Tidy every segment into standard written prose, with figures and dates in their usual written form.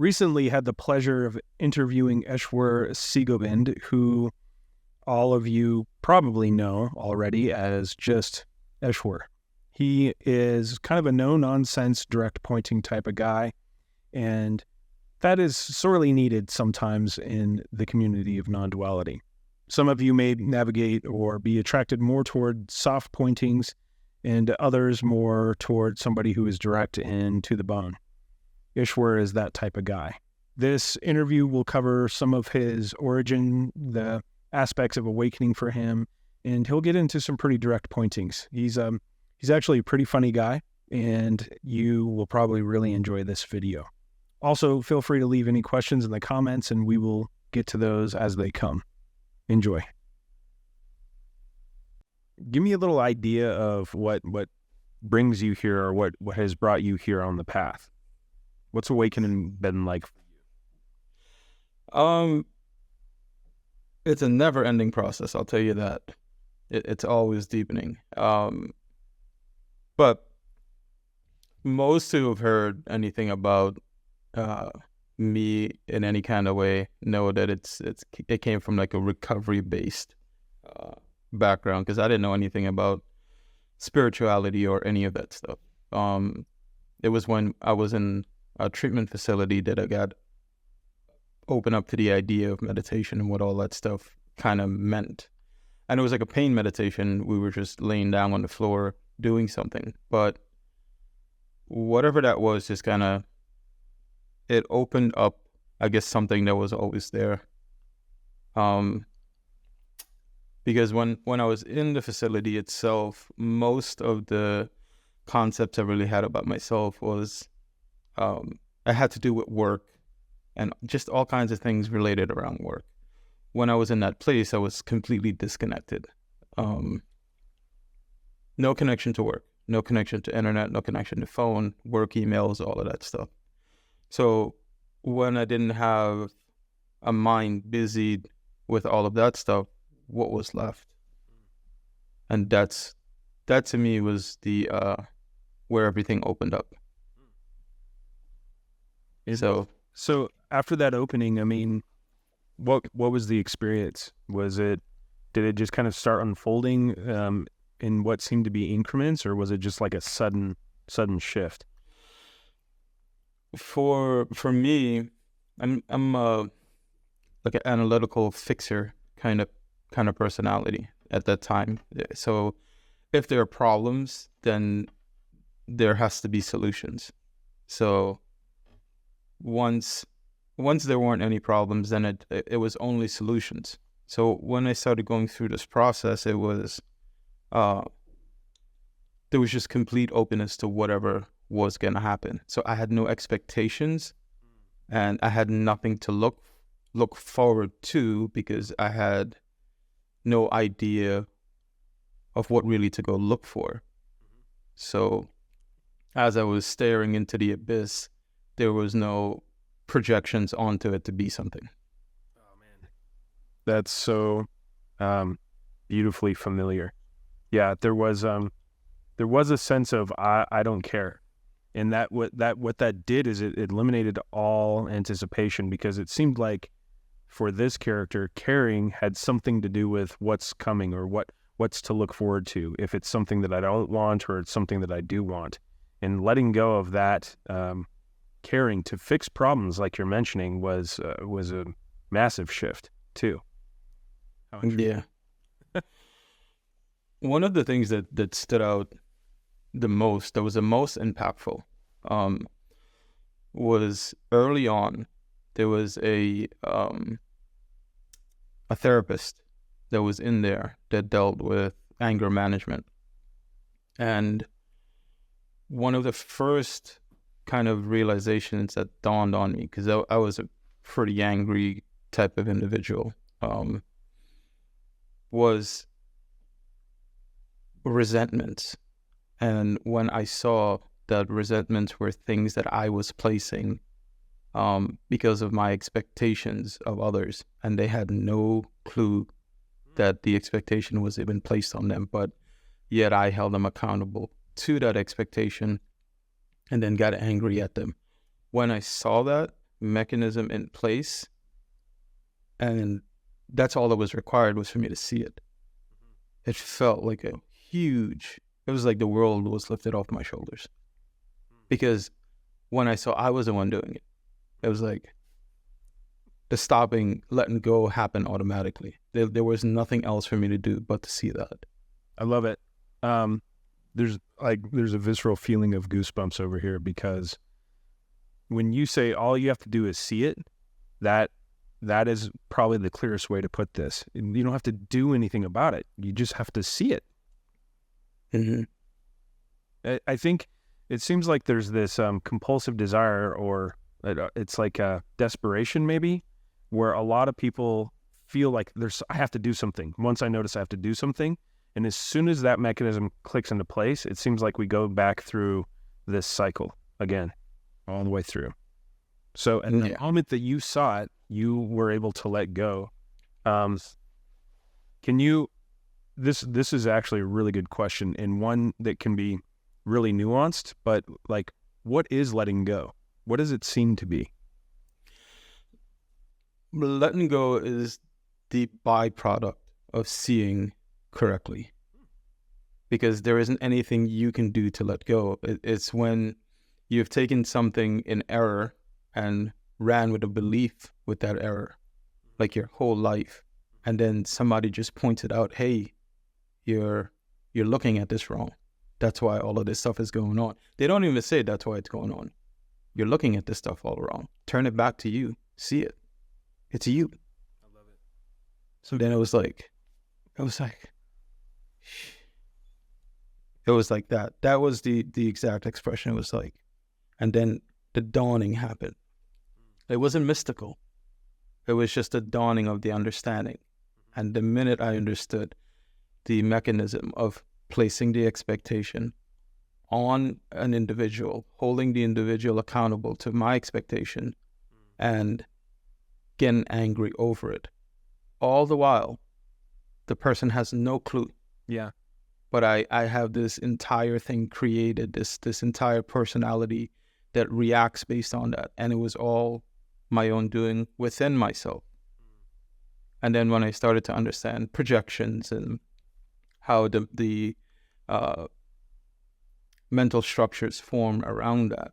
recently had the pleasure of interviewing Eshwar Segobind, who all of you probably know already as just Eshwar. He is kind of a no-nonsense, direct-pointing type of guy, and that is sorely needed sometimes in the community of non-duality. Some of you may navigate or be attracted more toward soft pointings, and others more toward somebody who is direct and to the bone. Eshwar is that type of guy. This interview will cover some of his origin, the aspects of awakening for him, and he'll get into some pretty direct pointings. He's actually a pretty funny guy, and you will probably really enjoy this video. Also, feel free to leave any questions in the comments, and we will get to those as they come. Enjoy. Give me a little idea of what brings you here, or what has brought you here on the path. What's awakening been like for you? It's a never-ending process, I'll tell you that. It's always deepening. But most who have heard anything about me in any kind of way know that it came from like a recovery-based background, because I didn't know anything about spirituality or any of that stuff. It was when I was in a treatment facility that I got open up to the idea of meditation and what all that stuff kind of meant. And it was like a pain meditation. We were just laying down on the floor doing something. But whatever that was, just kind of, it opened up, I guess, something that was always there. Because when I was in the facility itself, most of the concepts I really had about myself was I had to do with work and just all kinds of things related around work. When I was in that place, I was completely disconnected. No connection to work, no connection to internet, no connection to phone, work emails, all of that stuff. So when I didn't have a mind busied with all of that stuff, what was left? And that to me was the where everything opened up. So after that opening, I mean, what was the experience? Did it just kind of start unfolding in what seemed to be increments, or was it just like a sudden shift? For me, I'm like an analytical fixer kind of personality at that time. So if there are problems, then there has to be solutions. So once there weren't any problems, then it was only solutions. So when I started going through this process, it was there was just complete openness to whatever was going to happen. So I had no expectations, and I had nothing to look forward to, because I had no idea of what really to go look for. So as I was staring into the abyss, there was no projections onto it to be something. Oh man, that's so beautifully familiar. Yeah, there was a sense of I don't care, and what that did is it eliminated all anticipation, because it seemed like for this character, caring had something to do with what's coming, or what's to look forward to, if it's something that I don't want or it's something that I do want. And letting go of that caring to fix problems, like you're mentioning, was a massive shift too. Yeah. One of the things that stood out the most, that was the most impactful, was early on. There was a therapist that was in there that dealt with anger management. And one of the first kind of realizations that dawned on me, because I was a pretty angry type of individual, was resentments. And when I saw that resentments were things that I was placing because of my expectations of others, and they had no clue that the expectation was even placed on them, but yet I held them accountable to that expectation and then got angry at them. When I saw that, mechanism in place, and that's all that was required, was for me to see it. It felt like it was like the world was lifted off my shoulders. Because when I saw I was the one doing it, it was like the stopping, letting go happened automatically. There was nothing else for me to do but to see that. I love it. There's a visceral feeling of goosebumps over here, because when you say all you have to do is see it, that is probably the clearest way to put this. You don't have to do anything about it. You just have to see it. Mm-hmm. I think it seems like there's this compulsive desire, or it's like a desperation maybe, where a lot of people feel like I have to do something. Once I notice I have to do something, and as soon as that mechanism clicks into place, it seems like we go back through this cycle again, all the way through. So at the moment that you saw it, you were able to let go. Can you, this is actually a really good question, and one that can be really nuanced, but like, what is letting go? What does it seem to be? Letting go is the byproduct of seeing correctly, because there isn't anything you can do to let go. It's when you've taken something in error and ran with a belief with that error, like your whole life, and then somebody just pointed out, hey, you're looking at this wrong. That's why all of this stuff is going on. They don't even say that's why it's going on. You're looking at this stuff all wrong. Turn it back to you. See it. It's you. I love it. So then it was like that. That was the exact expression. It was like, and then the dawning happened. It wasn't mystical. It was just a dawning of the understanding. And the minute I understood the mechanism of placing the expectation on an individual, holding the individual accountable to my expectation, and getting angry over it, all the while, the person has no clue. Yeah. But I have this entire thing created, this entire personality that reacts based on that. And it was all my own doing within myself. And then when I started to understand projections and how the mental structures form around that,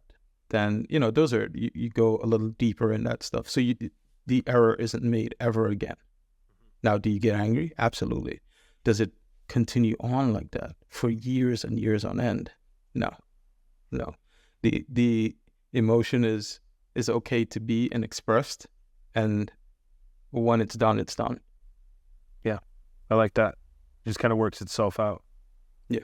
then, those are, you go a little deeper in that stuff. So the error isn't made ever again. Now, do you get angry? Absolutely. Does it continue on like that for years and years on end? No. The emotion is okay to be and expressed, and when it's done, it's done. Yeah, I like that. It just kind of works itself out. Yeah.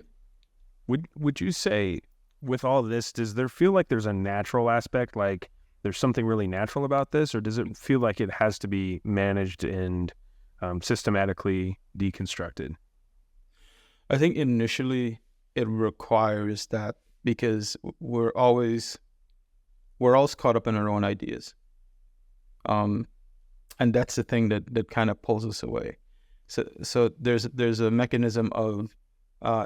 Would you say with all this, does there feel like there's a natural aspect, like there's something really natural about this, or does it feel like it has to be managed and systematically deconstructed? I think initially it requires that, because we're always caught up in our own ideas. And that's the thing that kind of pulls us away. So there's a mechanism of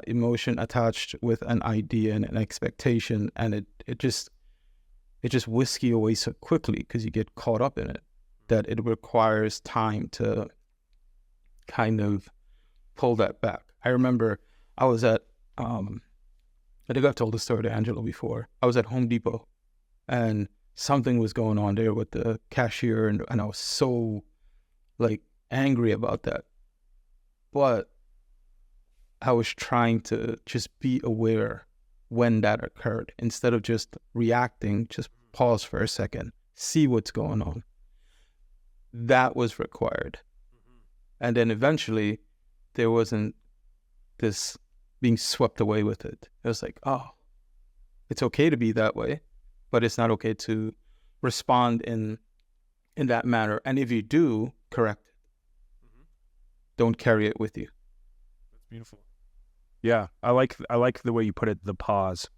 emotion attached with an idea and an expectation, and it just whisks you away so quickly because you get caught up in it, that it requires time to kind of pull that back. I remember I was at, I think I've told the story to Angelo before. I was at Home Depot, and something was going on there with the cashier, and I was so angry about that. But I was trying to just be aware when that occurred. Instead of just reacting, just pause for a second, see what's going on. That was required. And then eventually there wasn't this being swept away with it. It was like, oh, it's okay to be that way, but it's not okay to respond in that manner. And if you do, correct it. Don't carry it with you. That's beautiful. Yeah, I like the way you put it, the pause,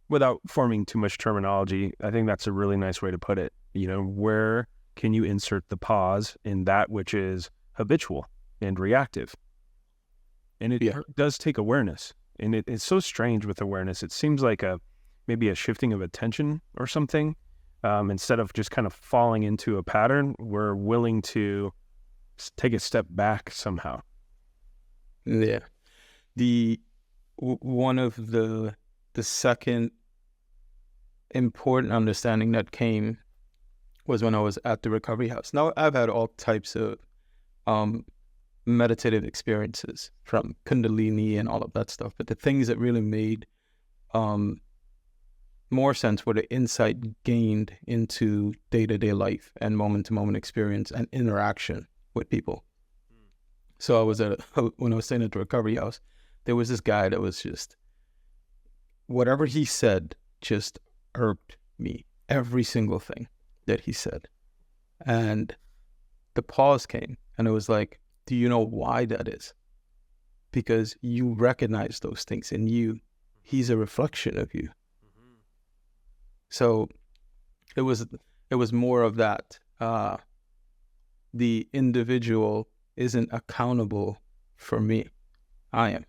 without forming too much terminology. I think that's a really nice way to put it. Where can you insert the pause in that which is habitual and reactive? And it does take awareness. And it's so strange with awareness. It seems like maybe a shifting of attention or something. instead of just kind of falling into a pattern, we're willing to take a step back somehow. Yeah. One of the second important understanding that came was when I was at the recovery house. Now, I've had all types of meditative experiences, from Kundalini and all of that stuff, but the things that really made more sense were the insight gained into day-to-day life and moment-to-moment experience and interaction with people. So when I was staying at the recovery house, there was this guy that was just, whatever he said just irked me, every single thing that he said. And the pause came, and it was like, do you know why that is? Because you recognize those things in you. He's a reflection of you. Mm-hmm. So it was more of that. The individual isn't accountable for me. I am.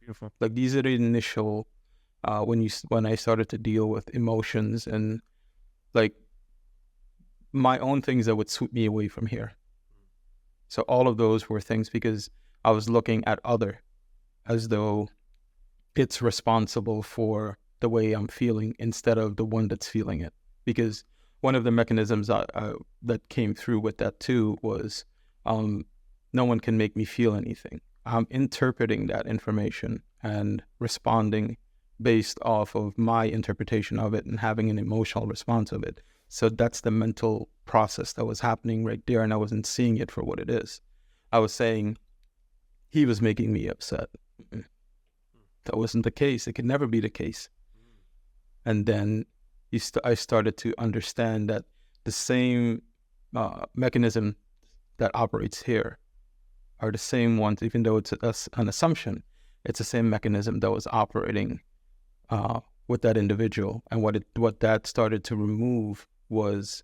Beautiful. Like, these are the initial, when I started to deal with emotions and like my own things that would sweep me away from here. So all of those were things because I was looking at other as though it's responsible for the way I'm feeling instead of the one that's feeling it. Because one of the mechanisms that came through with that too was no one can make me feel anything. I'm interpreting that information and responding based off of my interpretation of it and having an emotional response of it. So that's the mental process that was happening right there, and I wasn't seeing it for what it is. I was saying he was making me upset. That wasn't the case. It could never be the case. And then I started to understand that the same mechanism that operates here are the same ones, even though it's an assumption, it's the same mechanism that was operating with that individual. And what that started to remove was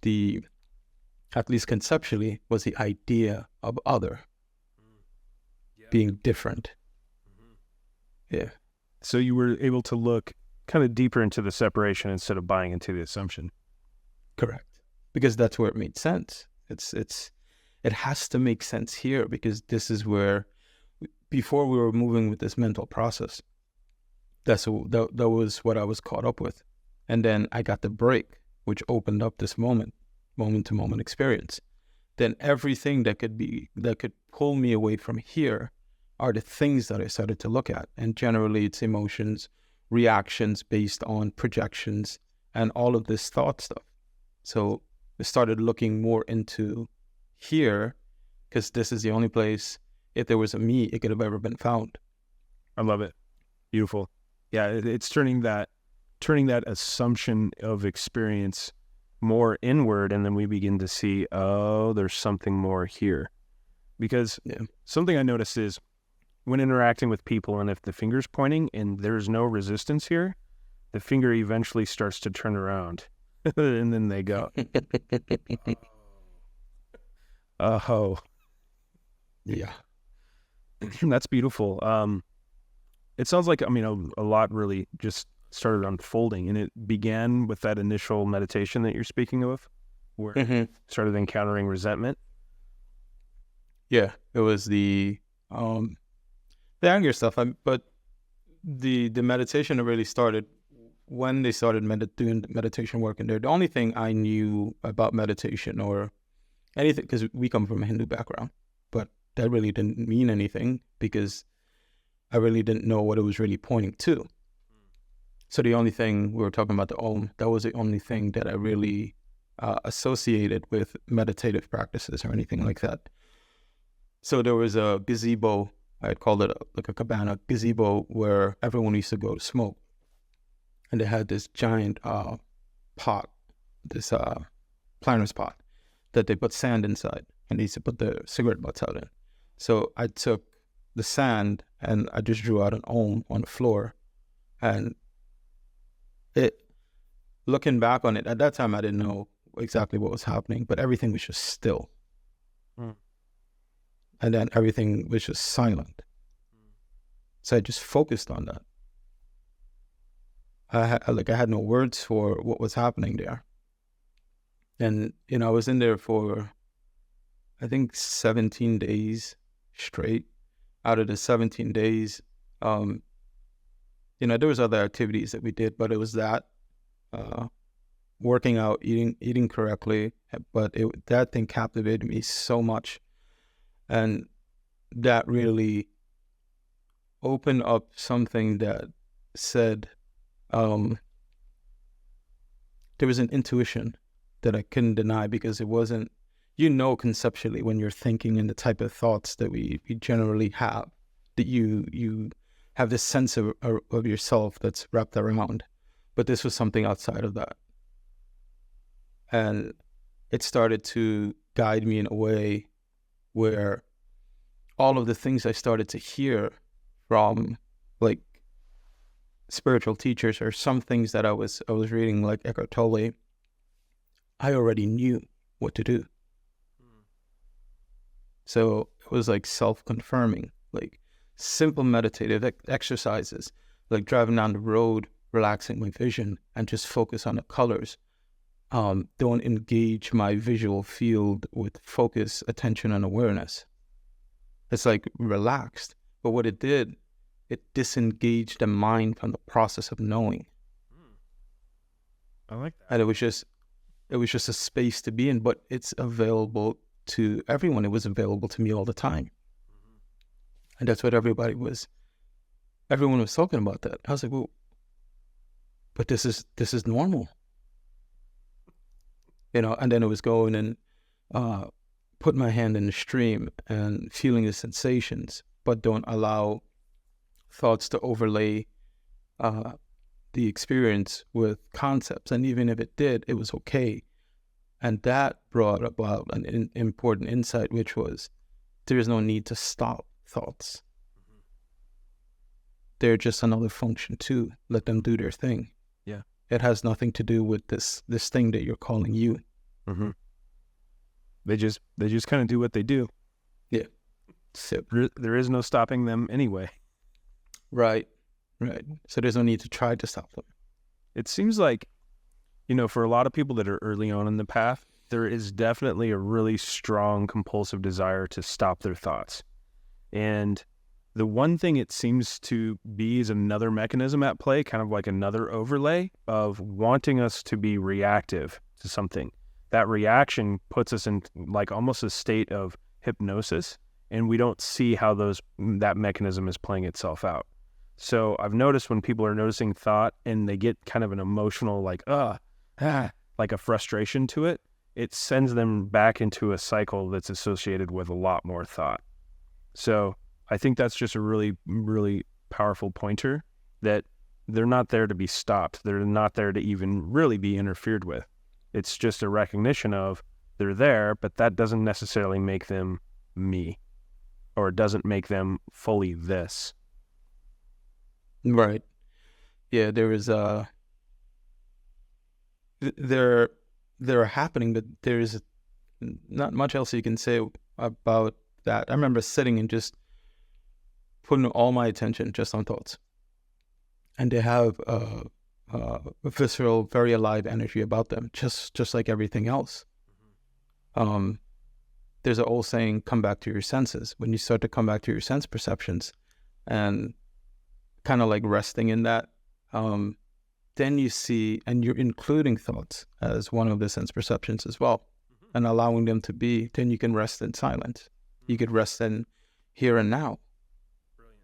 at least conceptually, was the idea of other being different. Yeah. So you were able to look kind of deeper into the separation instead of buying into the assumption. Correct. Because that's where it made sense. It has to make sense here, because this is where, before we were moving with this mental process, that was what I was caught up with. And then I got the break, which opened up this moment-to-moment experience. Then everything that could pull me away from here are the things that I started to look at. And generally it's emotions, reactions based on projections, and all of this thought stuff. So I started looking more into here, because this is the only place, if there was a me, it could have ever been found. I love it. Beautiful. Yeah, it's turning that assumption of experience more inward, and then we begin to see, oh, there's something more here. Because something I noticed is when interacting with people, and if the finger's pointing and there's no resistance here, the finger eventually starts to turn around and then they go. Oh. Yeah. That's beautiful. It sounds like, a lot really just started unfolding, and it began with that initial meditation that you're speaking of, where you started encountering resentment. Yeah, it was the anger stuff. But the meditation that really started when they started doing meditation work in there. The only thing I knew about meditation or anything, because we come from a Hindu background, but that really didn't mean anything, because I really didn't know what it was really pointing to. So the only thing, we were talking about the Om, that was the only thing that I really associated with meditative practices or anything like that. So there was a gazebo, I'd call it like a cabana gazebo, where everyone used to go to smoke. And they had this giant pot, this planter's pot, that they put sand inside, and they used to put the cigarette butts out in. So I took the sand and I just drew out an Om on the floor. And looking back on it, at that time I didn't know exactly what was happening, but everything was just still. And then everything was just silent. So I just focused on that. I had no words for what was happening there. And, I was in there for, I think, 17 days straight. Out of the 17 days, there was other activities that we did, but it was that, working out, eating correctly. But that thing captivated me so much. And that really opened up something that said, there was an intuition that I couldn't deny, because it wasn't, conceptually when you're thinking in the type of thoughts that we generally have, that you have this sense of yourself that's wrapped around. But this was something outside of that. And it started to guide me in a way where all of the things I started to hear from, like, spiritual teachers, or some things that I was reading, like Ekhart Tolle, I already knew what to do. So it was like self-confirming, like simple meditative exercises, like driving down the road, relaxing my vision, and just focus on the colors. Don't engage my visual field with focus, attention, and awareness. It's like relaxed. But what it did, it disengaged the mind from the process of knowing. I like that. And it was just a space to be in, but it's available to everyone. It was available to me all the time. And that's what everyone was talking about that. I was like, well, but this is normal. And then it was going and put my hand in the stream and feeling the sensations, but don't allow thoughts to overlay the experience with concepts. And even if it did, it was okay. And that brought about an important insight, which was there is no need to stop thoughts. They're just another function too. Let them do their thing. Yeah. It has nothing to do with this thing that you're calling you. Mm-hmm. They just kind of do what they do. Yeah. So there is no stopping them anyway. Right. So there's no need to try to stop them. It seems like, for a lot of people that are early on in the path, there is definitely a really strong compulsive desire to stop their thoughts. And the one thing it seems to be is another mechanism at play, kind of like another overlay of wanting us to be reactive to something. That reaction puts us in like almost a state of hypnosis, and we don't see how that mechanism is playing itself out. So I've noticed when people are noticing thought and they get kind of an emotional like a frustration to it, it sends them back into a cycle that's associated with a lot more thought. So I think that's just a really, really powerful pointer, that they're not there to be stopped. They're not there to even really be interfered with. It's just a recognition of they're there, but that doesn't necessarily make them me, or it doesn't make them fully this. Right. Yeah, there is they're happening, but there is not much else you can say about that. I remember sitting and just putting all my attention just on thoughts, and they have a visceral, very alive energy about them, just like everything else. There's an old saying, come back to your senses. When you start to come back to your sense perceptions and kind of like resting in that, then you see, and you're including thoughts as one of the sense perceptions as well, and allowing them to be, then you can rest in silence. You could rest in here and now. Brilliant.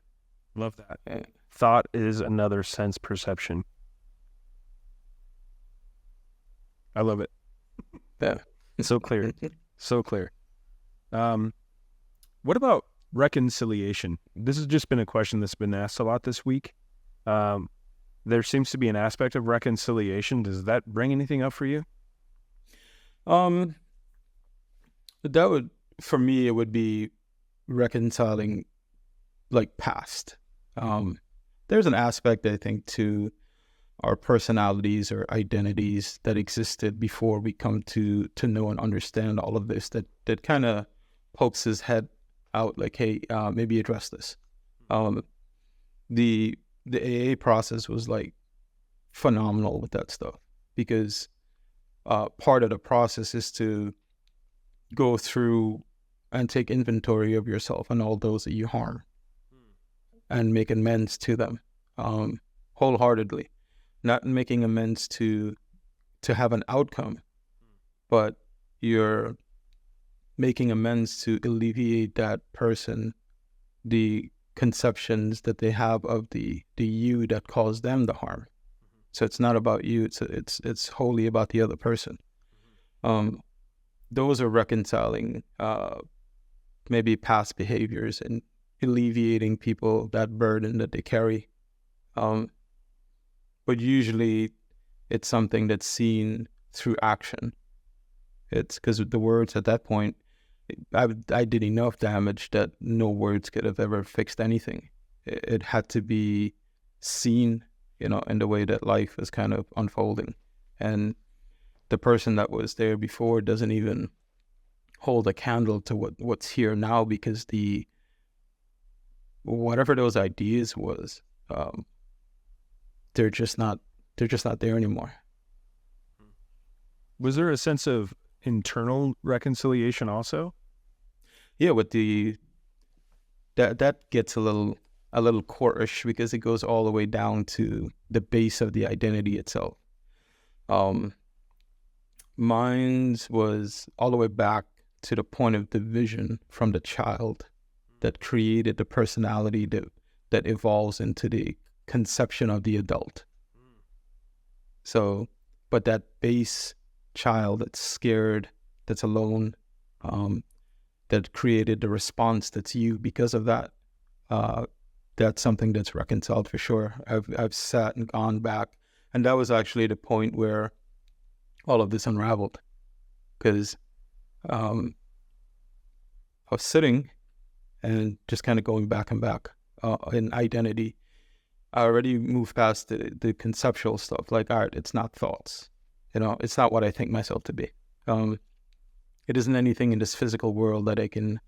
Love that. Yeah. Thought is another sense perception. I love it. Yeah. So clear. So clear. What about reconciliation? This has just been a question that's been asked a lot this week. There seems to be an aspect of reconciliation. Does that bring anything up for you? That would, for me, it would be reconciling like past. There's an aspect, I think, to our personalities or identities that existed before we come to know and understand all of this, that kind of pokes his head out like, hey, maybe address this. The AA process was like phenomenal with that stuff, because part of the process is to go through and take inventory of yourself and all those that you harm and make amends to them wholeheartedly, not making amends to have an outcome, but you're making amends to alleviate that person the conceptions that they have of the you that caused them the harm. So it's not about you, it's wholly about the other person. Those are reconciling maybe past behaviors and alleviating people that burden that they carry. But usually it's something that's seen through action. It's because the words at that point, I did enough damage that no words could have ever fixed anything. It had to be seen, in the way that life is kind of unfolding. And the person that was there before doesn't even hold a candle to what's here now, because whatever those ideas was, they're just not there anymore. Was there a sense of internal reconciliation also? Yeah, with that gets a little coarse, because it goes all the way down to the base of the identity itself. Mine's was all the way back to the point of division from the child that created the personality that evolves into the conception of the adult. So, but that base child that's scared, that's alone, that created the response that's you because of that, that's something that's reconciled for sure. I've sat and gone back, and that was actually the point where all of this unraveled, because I was sitting and just kind of going back and back in identity. I already moved past the conceptual stuff, like, all right, it's not thoughts. It's not what I think myself to be. It isn't anything in this physical world that I can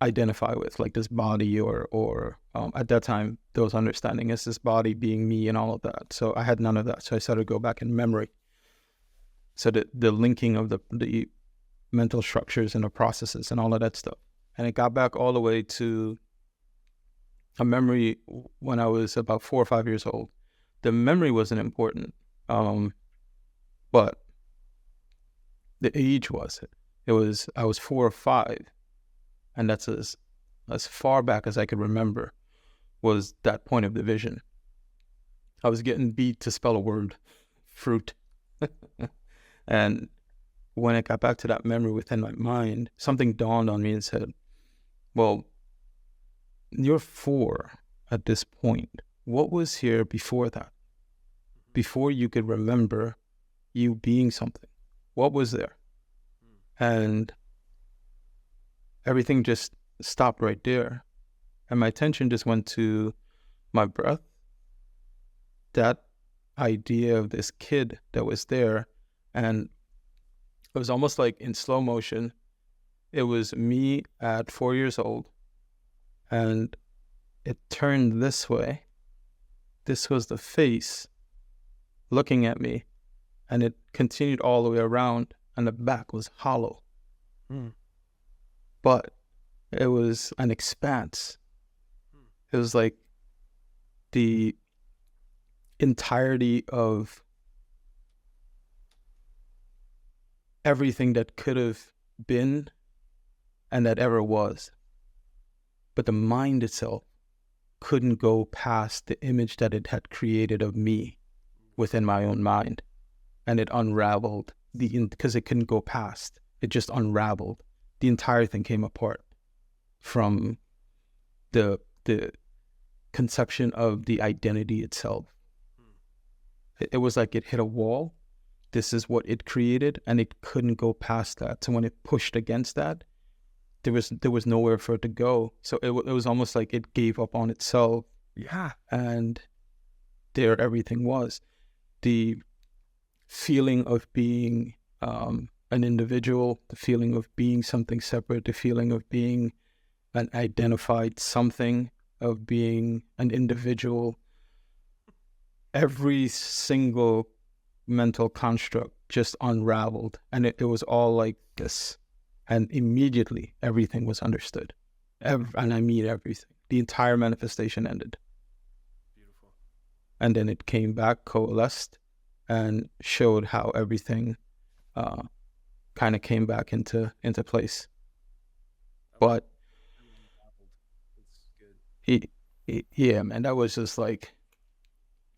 identify with, like this body or at that time, there was understanding as this body being me and all of that. So I had none of that. So I started to go back in memory. So the linking of the mental structures and the processes and all of that stuff. And it got back all the way to a memory when I was about 4 or 5 years old. The memory wasn't important, but the age was. I was 4 or 5, and that's as far back as I could remember was that point of division. I was getting beat to spell a word, fruit. And when I got back to that memory within my mind, something dawned on me and said, well, you're 4 at this point. What was here before that? Before you could remember you being something. What was there? And everything just stopped right there. And my attention just went to my breath, that idea of this kid that was there. And it was almost like in slow motion. It was me at 4 years old, and it turned this way. This was the face looking at me, and it continued all the way around, and the back was hollow. But it was an expanse. It was like the entirety of everything that could have been and that ever was. But the mind itself couldn't go past the image that it had created of me within my own mind. And it unraveled, because it couldn't go past. It just unraveled. The entire thing came apart from the conception of the identity itself. It was like it hit a wall. This is what it created, and it couldn't go past that. So when it pushed against that, there was nowhere for it to go. So it was almost like it gave up on itself. Yeah. And there everything was. The feeling of being an individual, the feeling of being something separate, the feeling of being an identified something, of being an individual. Every single mental construct just unraveled, and it was all like this, and immediately everything was understood. And I mean everything. The entire manifestation ended. Beautiful. And then it came back, coalesced, and showed how everything kind of came back into place. But yeah, man, that was just like,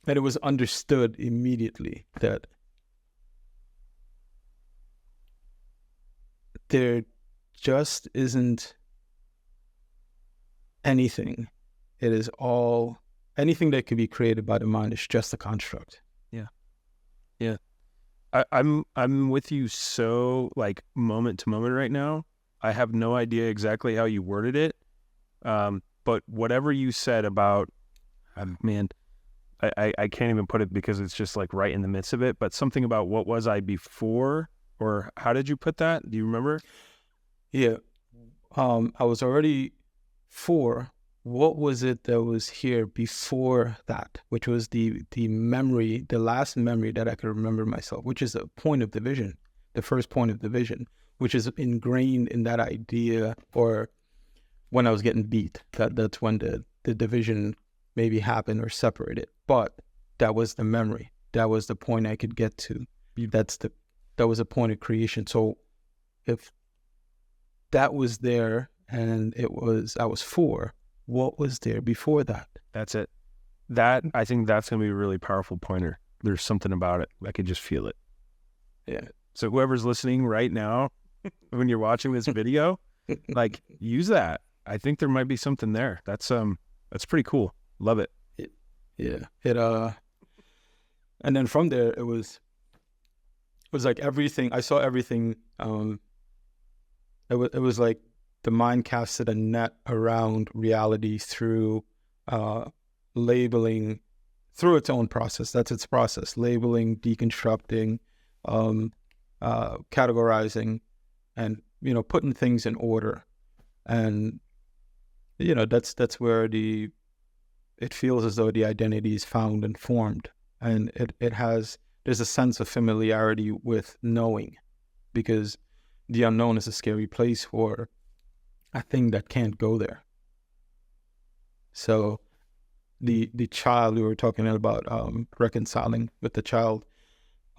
and it was understood immediately that there just isn't anything. It is all, anything that could be created by the mind is just a construct. Yeah. I'm with you so like moment to moment right now. I have no idea exactly how you worded it. But whatever you said about, man, I can't even put it because it's just like right in the midst of it, but something about what was I before, or how did you put that? Do you remember? Yeah. I was already 4. What was it that was here before that, which was the memory, the last memory that I could remember myself, which is a point of division, the first point of division, which is ingrained in that idea, or when I was getting beat, that's when the division maybe happened or separated. But that was the memory. That was the point I could get to. That was a point of creation. So if that was there and I was 4, what was there before that? That's it. That, I think that's going to be a really powerful pointer. There's something about it. I could just feel it. Yeah. So whoever's listening right now, when you're watching this video, like use that. I think there might be something there. That's pretty cool. Love it. Yeah. And then from there, it was like everything. I saw everything. It was like the mind casted a net around reality through labeling, through its own process. That's its process: labeling, deconstructing, categorizing, and putting things in order. And that's where it feels as though the identity is found and formed, and there's a sense of familiarity with knowing, because the unknown is a scary place for a thing that can't go there. So the child, we were talking about reconciling with the child,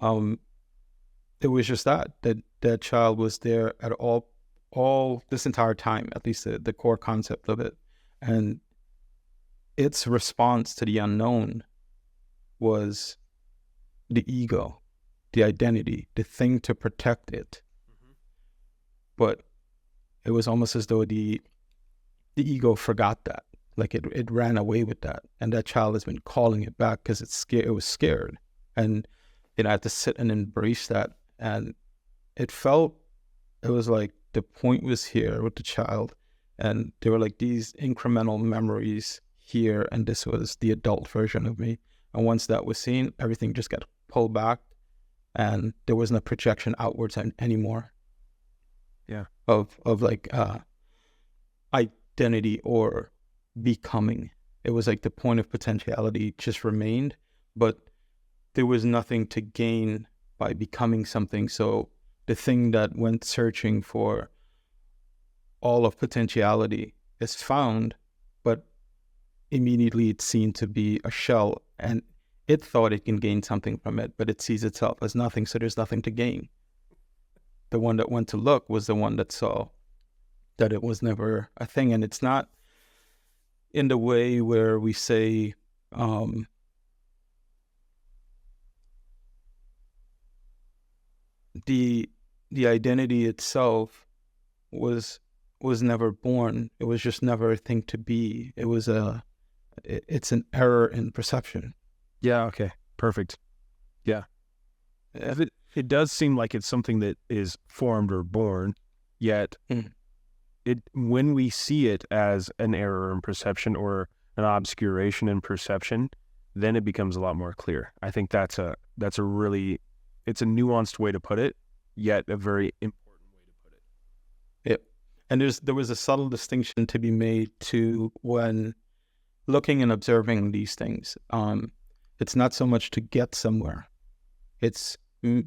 it was just that child was there at all this entire time, at least the core concept of it. And its response to the unknown was the ego, the identity, the thing to protect it. Mm-hmm. But it was almost as though the ego forgot that. Like it ran away with that. And that child has been calling it back because it was scared. And I had to sit and embrace that. And it was like the point was here with the child, and there were like these incremental memories here, and this was the adult version of me. And once that was seen, everything just got pulled back, and there wasn't a projection outwards anymore. Yeah. Of like identity or becoming. It was like the point of potentiality just remained, but there was nothing to gain by becoming something. So the thing that went searching for all of potentiality is found, but immediately it's seen to be a shell, and it thought it can gain something from it, but it sees itself as nothing, so there's nothing to gain. The one that went to look was the one that saw that it was never a thing. And it's not in the way where we say the identity itself was never born. It was just never a thing to be. It's an error in perception. Yeah. Okay. Perfect. Yeah. It does seem like it's something that is formed or born, yet when we see it as an error in perception or an obscuration in perception, then it becomes a lot more clear. I think it's a nuanced way to put it, yet a very important way to put it. Yeah. And there was a subtle distinction to be made to when looking and observing these things. It's not so much to get somewhere. It's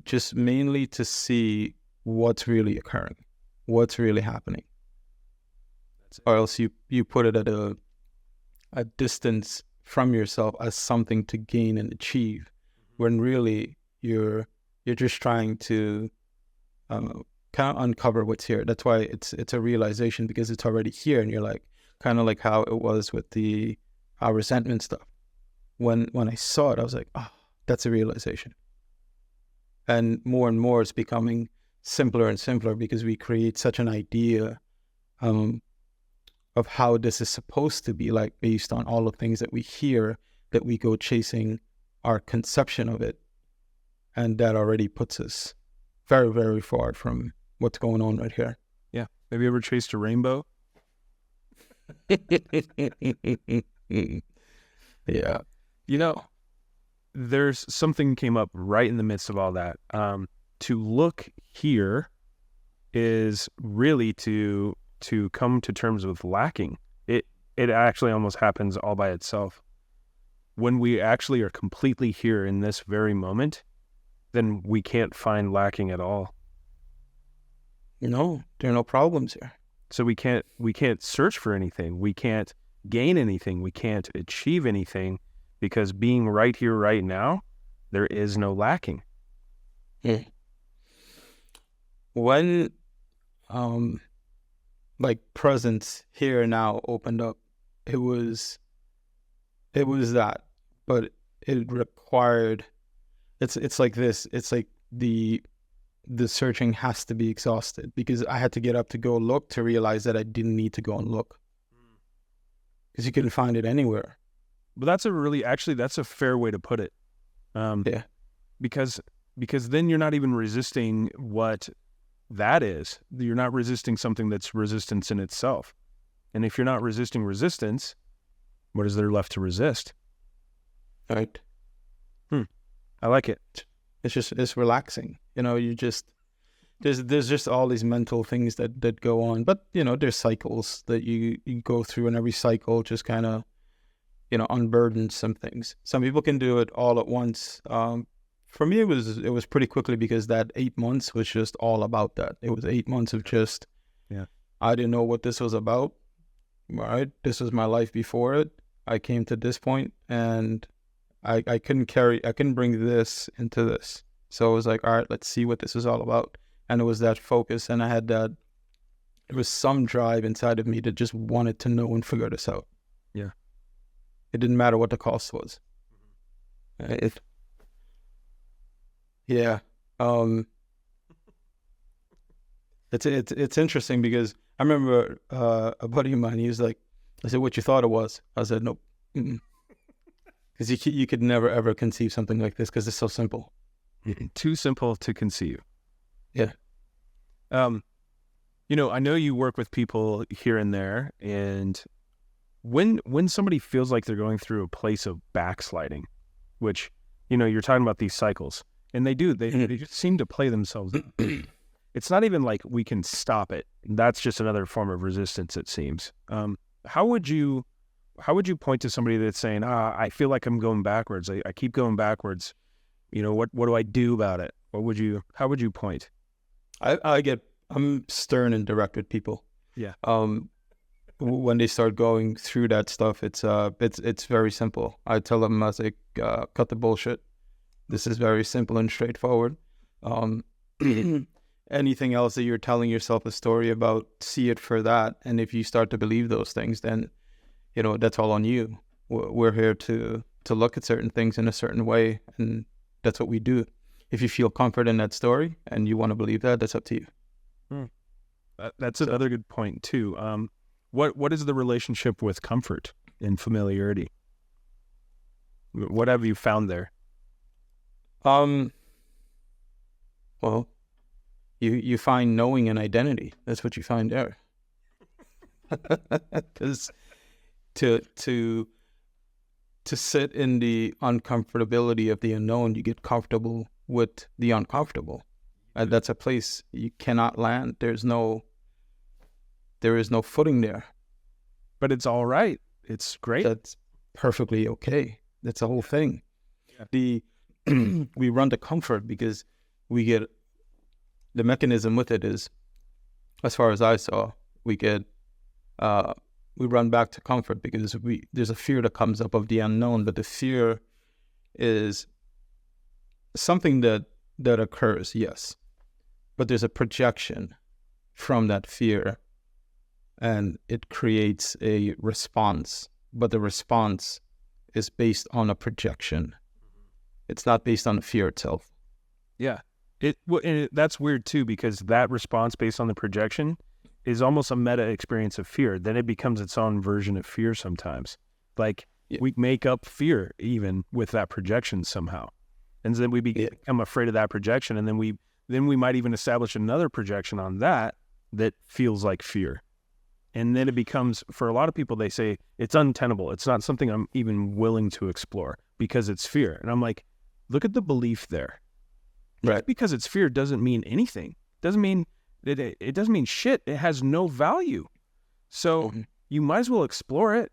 just mainly to see what's really occurring, what's really happening. Or else you put it at a distance from yourself as something to gain and achieve, when really you're just trying to kind of uncover what's here. That's why it's a realization, because it's already here, and you're like, kind of like how it was with the resentment stuff. When I saw it, I was like, oh, that's a realization. And more it's becoming simpler and simpler, because we create such an idea of how this is supposed to be, like based on all the things that we hear, that we go chasing our conception of it. And that already puts us very, very far from what's going on right here. Yeah. Have you ever chased a rainbow? Yeah. You know, there's something came up right in the midst of all that. To look here is really to come to terms with lacking. It actually almost happens all by itself. When we actually are completely here in this very moment, then we can't find lacking at all. No, there are no problems here. So we can't search for anything. We can't gain anything. We can't achieve anything, because being right here, right now, there is no lacking. Yeah. When like presence here now opened up, it was that, but it required, it's like this, it's like the searching has to be exhausted, because I had to get up to go look to realize that I didn't need to go and look, because you couldn't find it anywhere. But that's a fair way to put it. Yeah. Because then you're not even resisting what that is. You're not resisting something that's resistance in itself. And if you're not resisting resistance, what is there left to resist? Right. I like it. It's relaxing. You just, there's just all these mental things that go on. But, there's cycles that you go through, and every cycle just kind of, unburdens some things. Some people can do it all at once. For me, it was pretty quickly, because that 8 months was just all about that. It was 8 months of just, I didn't know what this was about. Right? This was my life before it. I came to this point, and I couldn't bring this into this. So it was like, all right, let's see what this is all about. And it was that focus, and I had that, it was some drive inside of me that just wanted to know and figure this out. Yeah. It didn't matter what the cost was. Yeah. It's interesting, because I remember a buddy of mine, he was like, I said, what you thought it was? I said, nope. Because you could never, ever conceive something like this, because it's so simple. Too simple to conceive. Yeah. I know you work with people here and there, and when somebody feels like they're going through a place of backsliding, which, you're talking about these cycles, and they just seem to play themselves. It's not even like we can stop it. That's just another form of resistance, it seems. How would you point to somebody that's saying, I feel like I'm going backwards. I keep going backwards. What do I do about it? How would you point? I'm stern and direct with people. Yeah. When they start going through that stuff, it's very simple. I tell them, I say, cut the bullshit. This is very simple and straightforward. Anything else that you're telling yourself a story about, see it for that. And if you start to believe those things, then, that's all on you. We're here to look at certain things in a certain way, and that's what we do. If you feel comfort in that story and you want to believe that, that's up to you. That's another good point too. What is the relationship with comfort and familiarity? What have you found there? Well, you find knowing and identity. That's what you find there. Because to sit in the uncomfortability of the unknown, you get comfortable with the uncomfortable. That's a place you cannot land. There is no footing there. But it's all right. It's great. That's perfectly okay. That's the whole thing. Yeah. we run to comfort because we get the mechanism with it is, as far as I saw, we run back to comfort because there's a fear that comes up of the unknown, but the fear is something that occurs, yes, but there's a projection from that fear, and it creates a response, but the response is based on a projection. It's not based on the fear itself. Yeah. That's weird too, because that response based on the projection is almost a meta experience of fear. Then it becomes its own version of fear sometimes. Like we make up fear even with that projection somehow. And then we become afraid of that projection, and then we might even establish another projection on that feels like fear. And then it becomes, for a lot of people, they say it's untenable. It's not something I'm even willing to explore because it's fear. And I'm like, look at the belief there. Right. Just because it's fear doesn't mean anything. Doesn't mean it doesn't mean shit. It has no value. So you might as well explore it.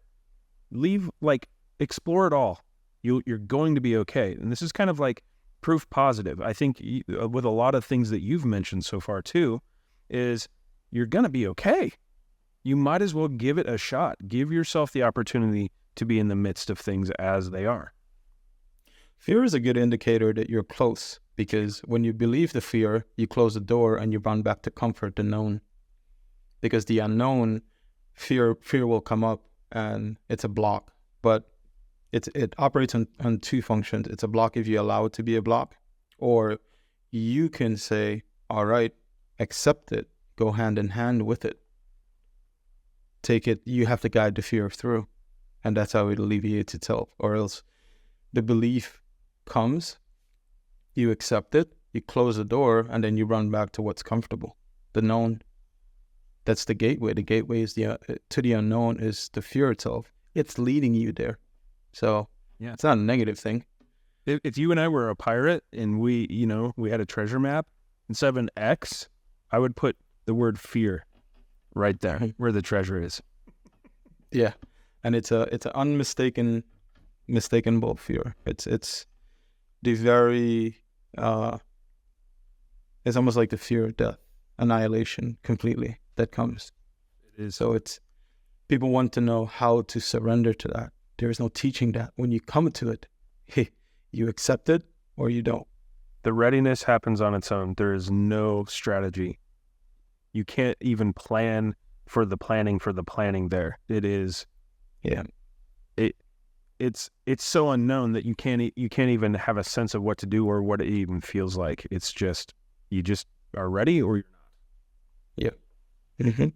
Explore it all. You're going to be okay. And this is kind of like proof positive. I think with a lot of things that you've mentioned so far too, is you're going to be okay. You might as well give it a shot. Give yourself the opportunity to be in the midst of things as they are. Fear is a good indicator that you're close, because when you believe the fear, you close the door and you run back to comfort, the known. Because the unknown, fear will come up and it's a block. But it operates on two functions. It's a block if you allow it to be a block, or you can say, all right, accept it, go hand in hand with it. Take it, you have to guide the fear through, and that's how it alleviates itself. Or else the belief comes, you accept it, you close the door, and then you run back to what's comfortable, the known. That's the gateway. The gateway is to the unknown is the fear itself. It's leading you there. So it's not a negative thing. If you and I were a pirate and we had a treasure map, instead of an X, I would put the word fear right there where the treasure is. Yeah. And it's an unmistakable fear. It's the very it's almost like the fear of death, annihilation completely that comes. It is. So people want to know how to surrender to that. There is no teaching that. When you come to it, you accept it or you don't. The readiness happens on its own. There is no strategy. You can't even plan for the planning there. It is, it's so unknown that you can't even have a sense of what to do or what it even feels like. It's just, you just are ready or you're not. Yeah. Mm-hmm.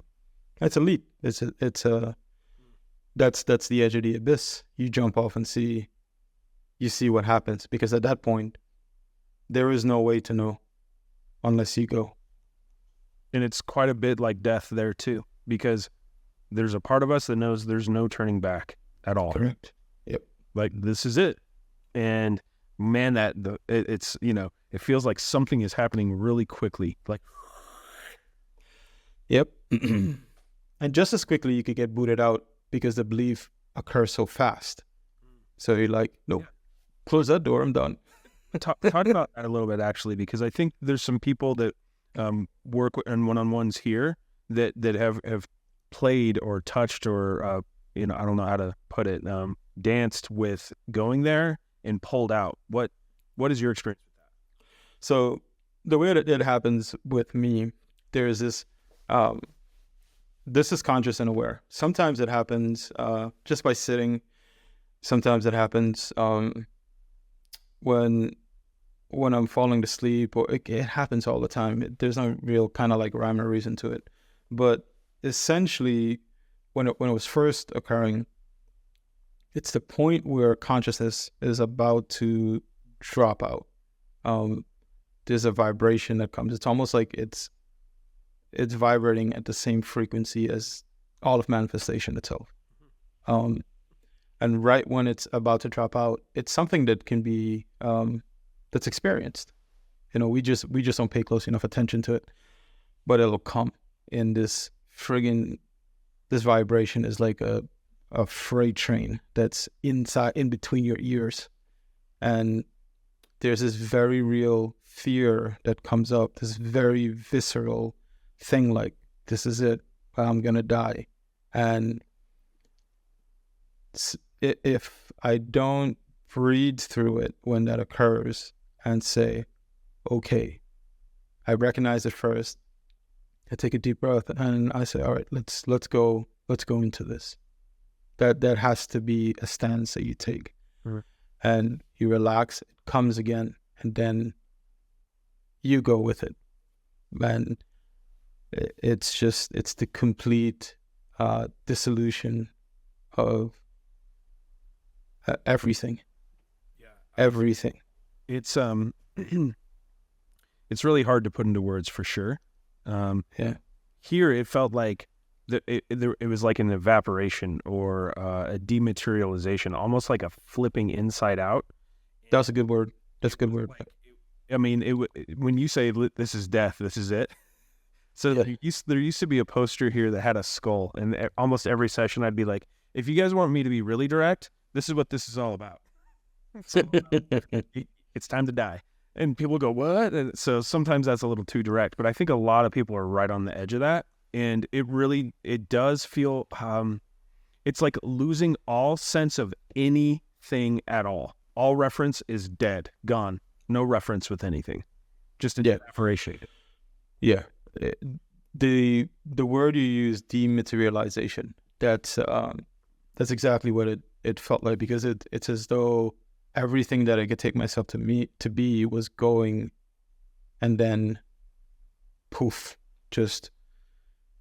That's a leap. That's the edge of the abyss. You jump off and you see what happens, because at that point, there is no way to know unless you go. And it's quite a bit like death there too, because there's a part of us that knows there's no turning back at all. Correct. Yep. Like, this is it. And man, it's, it feels like something is happening really quickly. Like, yep. And just as quickly you could get booted out because the belief occurs so fast. So you're like, nope, close that door, I'm done. Talk about that a little bit, actually, because I think there's some people that work in one-on-ones here that have played or touched or, I don't know how to put it, danced with going there and pulled out. What is your experience with that? So the way that it happens with me, there's this, this is conscious and aware. Sometimes it happens just by sitting. Sometimes it happens when I'm falling to sleep, or it happens all the time. There's no real kind of like rhyme or reason to it. But essentially, when it was first occurring, it's the point where consciousness is about to drop out. There's a vibration that comes. It's almost like it's vibrating at the same frequency as all of manifestation itself. And right when it's about to drop out, it's something that can be that's experienced. We just don't pay close enough attention to it, but it'll come in this vibration is like a freight train that's in between your ears, and there's this very real fear that comes up, this very visceral thing like, this is it, I'm going to die. And if I don't breathe through it when that occurs and say, okay, I recognize it first, I take a deep breath and I say, all right, let's go into this. That has to be a stance that you take. Mm-hmm. And you relax, it comes again, and then you go with it. And it's the complete dissolution of everything. Yeah. Everything. It's it's really hard to put into words for sure. Yeah. Here it felt like it was like an evaporation or a dematerialization, almost like a flipping inside out. That's a good word. That's a good word. Like, I mean, when you say this is death, this is it. So yeah. There used to be a poster here that had a skull, and almost every session I'd be like, if you guys want me to be really direct, this is what this is all about. So, it's time to die. And people go, what? And so sometimes that's a little too direct, but I think a lot of people are right on the edge of that. And it does feel, it's like losing all sense of anything at all. All reference is dead, gone. No reference with anything. Just an evaporation. Yeah. The word you use, dematerialization, that's exactly what it felt like, because it's as though everything that I could take myself to be was going, and then poof, just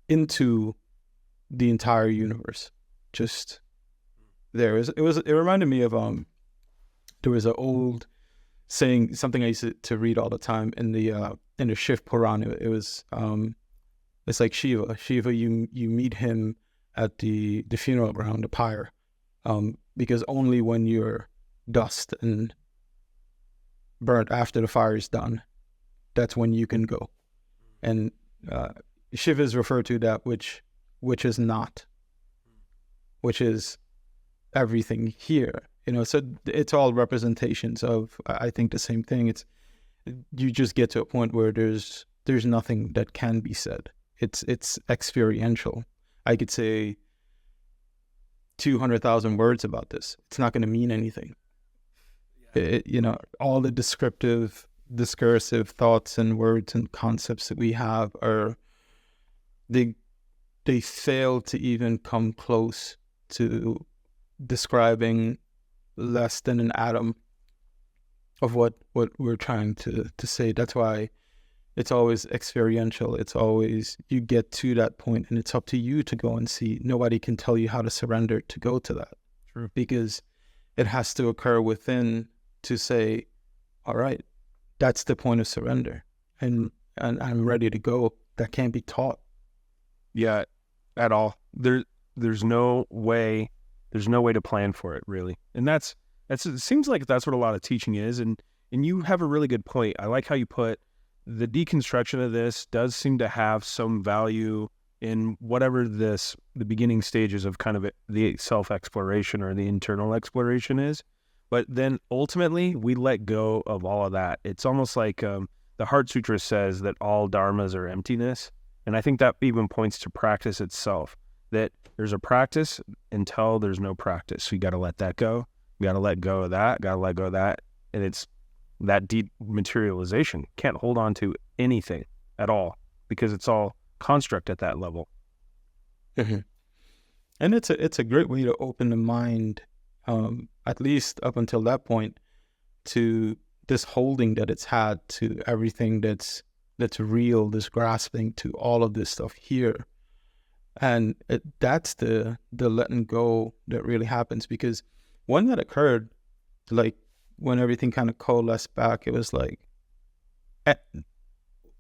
into the entire universe. Just there. It reminded me of there was an old saying, something I used to read all the time in the Shiv Puran. It was it's like Shiva. You meet him at the funeral ground, the pyre, because only when you're dust and burnt after the fire is done, that's when you can go. And Shiva is referred to that which is not, which is everything here. So it's all representations of, I think, the same thing. It's, you just get to a point where there's nothing that can be said. It's experiential. I could say 200,000 words about this. It's not going to mean anything. All the discursive thoughts and words and concepts that we have they fail to even come close to describing less than an atom of what we're trying to say. That's why it's always experiential. It's always, you get to that point and it's up to you to go and see. Nobody can tell you how to surrender to go to that. True. Because it has to occur within to say, all right, that's the point of surrender. And I'm ready to go. That can't be taught. Yeah, at all. There's no way to plan for it, really. And it seems like that's what a lot of teaching is. And you have a really good point. I like how you put the deconstruction of this does seem to have some value in whatever the beginning stages of kind of the self-exploration or the internal exploration is. But then ultimately we let go of all of that. It's almost like the Heart Sutra says that all dharmas are emptiness. And I think that even points to practice itself, that there's a practice until there's no practice. So you got to let that go. You got to let go of that, got to let go of that. And it's that dematerialization. Can't hold on to anything at all because it's all construct at that level. Mm-hmm. And it's a great way to open the mind, at least up until that point, to this holding that it's had to everything that's real, this grasping to all of this stuff here. And that's the letting go that really happens, because when that occurred, like when everything kind of coalesced back, it was like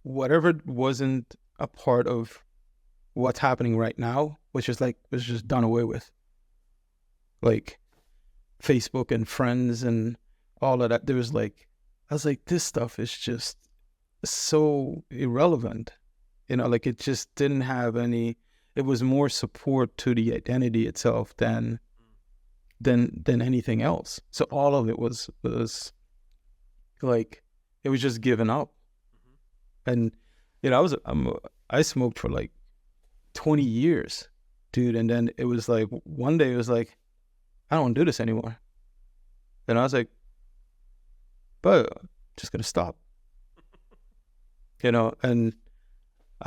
whatever wasn't a part of what's happening right now was just done away with. Like Facebook and friends and all of that. I was like, this stuff is just so irrelevant. Like it just didn't have any, it was more support to the identity itself than anything else. So all of it was like it was just given up. And I smoked for like 20 years, dude. And then it was like one day it was like, I don't want to do this anymore. And I was like, but I'm just gonna stop. And I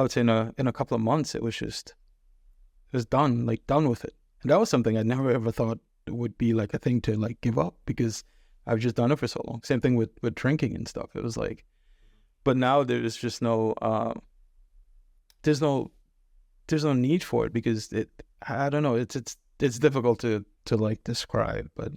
would say in a couple of months it was done, like done with it. And that was something I never ever thought would be like a thing to like give up, because I've just done it for so long. Same thing with drinking and stuff. It was like, but now there's just there's no need for it, because I don't know, it's difficult to like describe. But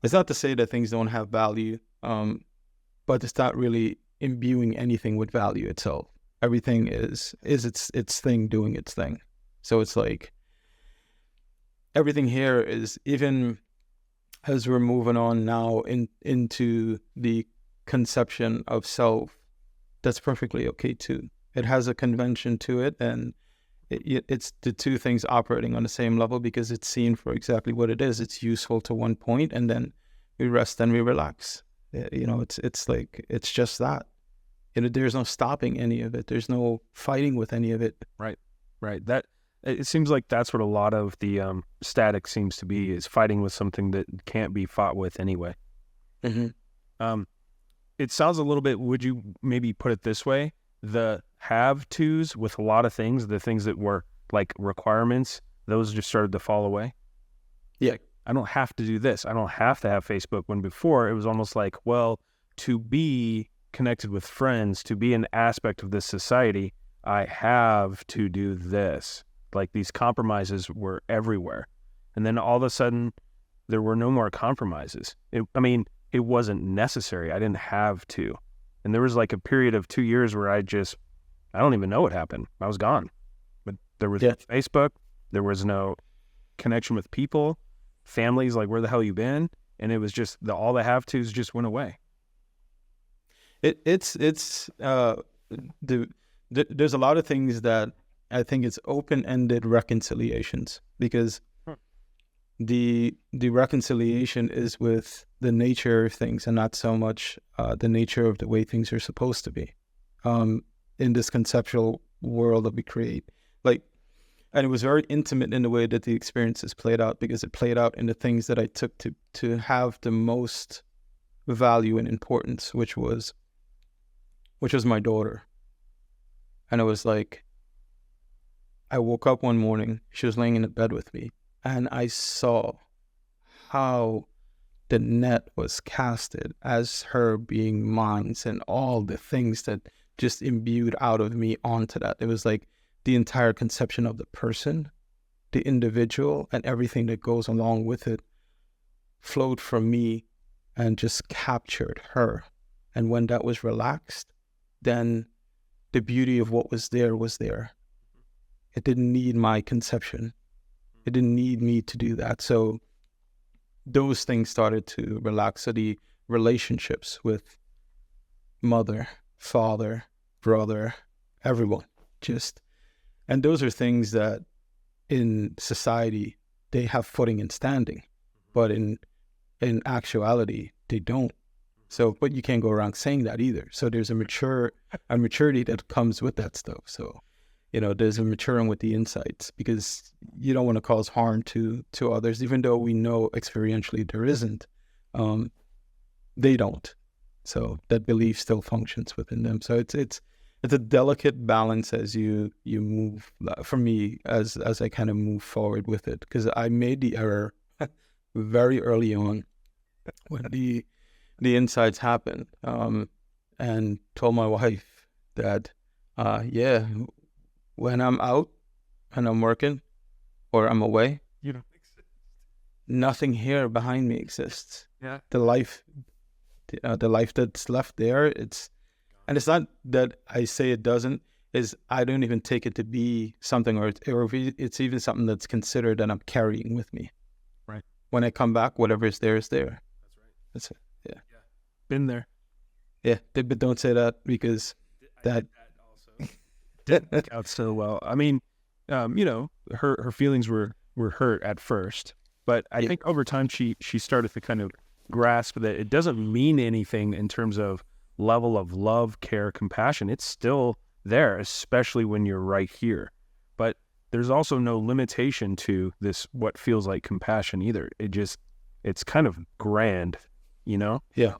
it's not to say that things don't have value, but it's not really imbuing anything with value itself. Everything is its thing doing its thing. So it's like everything here is, even as we're moving on now into the conception of self, that's perfectly okay too. It has a convention to it, and it's the two things operating on the same level, because it's seen for exactly what it is. It's useful to one point, and then we rest and we relax. It's like, it's just that. There's no stopping any of it. There's no fighting with any of it. Right. That it seems like that's what a lot of the static sees to be, is fighting with something that can't be fought with anyway. Mm-hmm. It sounds a little bit, would you maybe put it this way? The have-tos with a lot of things, the things that were like requirements, those just started to fall away. Yeah. I don't have to do this. I don't have to have Facebook, when before it was almost like, well, to be connected with friends, to be an aspect of this society, I have to do this. Like these compromises were everywhere. And then all of a sudden there were no more compromises. It wasn't necessary. I didn't have to. And there was like a period of 2 years where I don't even know what happened. I was gone. But there was no Facebook. There was no connection with people. Families, like, where the hell you been? And it was just all the have-tos just went away. There's a lot of things that I think it's open-ended reconciliations, because the reconciliation is with the nature of things, and not so much the nature of the way things are supposed to be in this conceptual world that we create. And it was very intimate in the way that the experiences played out, because it played out in the things that I took to have the most value and importance, which was my daughter. And it was like, I woke up one morning, she was laying in the bed with me, and I saw how the net was casted as her being mine, and all the things that just imbued out of me onto that. It was like the entire conception of the person, the individual, and everything that goes along with it flowed from me and just captured her. And when that was relaxed, then the beauty of what was there was there. It didn't need my conception. It didn't need me to do that. So those things started to relax. So the relationships with mother, father, brother, everyone, and those are things that in society, they have footing and standing, but in actuality, they don't. So, but you can't go around saying that either. So there's a maturity that comes with that stuff. So, there's a maturing with the insights, because you don't want to cause harm to others, even though we know experientially there isn't. They don't. So that belief still functions within them. So it's a delicate balance as you move, for me, as I kind of move forward with it, because I made the error very early on when the insights happened, and told my wife that, when I'm out and I'm working or I'm away, you don't exist. Nothing here behind me exists. Yeah. The life that's left there, and it's not that I say it doesn't, is I don't even take it to be something, or it's even something that's considered that I'm carrying with me. Right. When I come back, whatever is there is there. That's right. That's it. Yeah. Been there. Yeah. But don't say that, because that also didn't work out so well. I mean, her feelings were hurt at first, but I think over time she started to kind of grasp that it doesn't mean anything in terms of level of love, care, compassion. It's still there, especially when you're right here. But there's also no limitation to this, what feels like compassion either. It's kind of grand, you know? Yeah.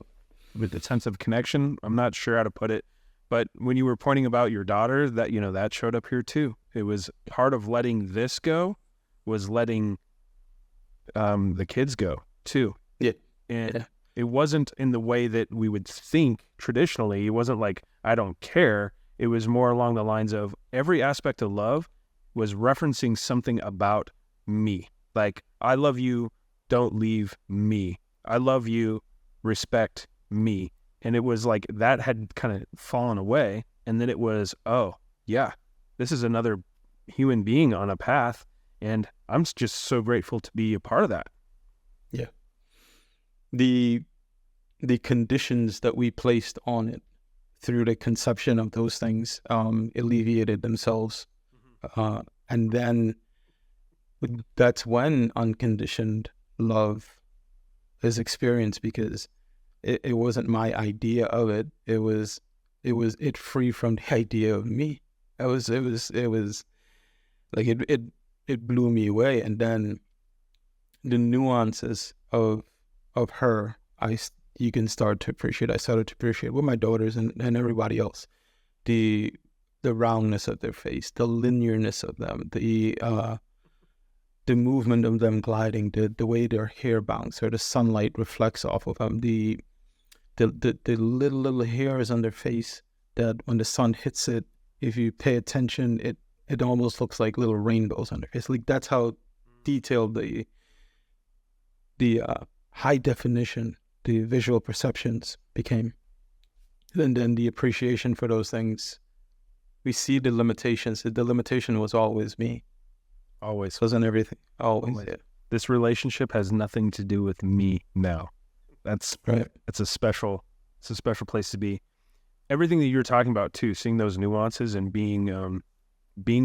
With the sense of connection. I'm not sure how to put it, but when you were pointing about your daughter, that, you know, that showed up here too. It was part of letting this go was letting the kids go too. Yeah. And it wasn't in the way that we would think traditionally. It wasn't like, I don't care. It was more along the lines of every aspect of love was referencing something about me. Like, I love you, don't leave me. I love you, respect me. And it was like that had kind of fallen away. And then it was, oh, yeah, this is another human being on a path. And I'm just so grateful to be a part of that. Yeah. The conditions that we placed on it through the conception of those things alleviated themselves. And then that's when unconditioned love is experienced, because it wasn't my idea of it. It was free from the idea of me. It was like it blew me away. And then the nuances of her, you can start to appreciate. I started to appreciate with my daughters and everybody else, the roundness of their face, the linearness of them, the movement of them gliding, the way their hair bounce or the sunlight reflects off of them, the little hairs on their face that when the sun hits it, if you pay attention, it almost looks like little rainbows on their face. Like, that's how detailed the high definition, the visual perceptions became. And then the appreciation for those things. We see the limitations. The limitation was always me. Always. Wasn't everything. Always. Yeah. This relationship has nothing to do with me now. That's right. It's a special place to be. Everything that you're talking about too, seeing those nuances and being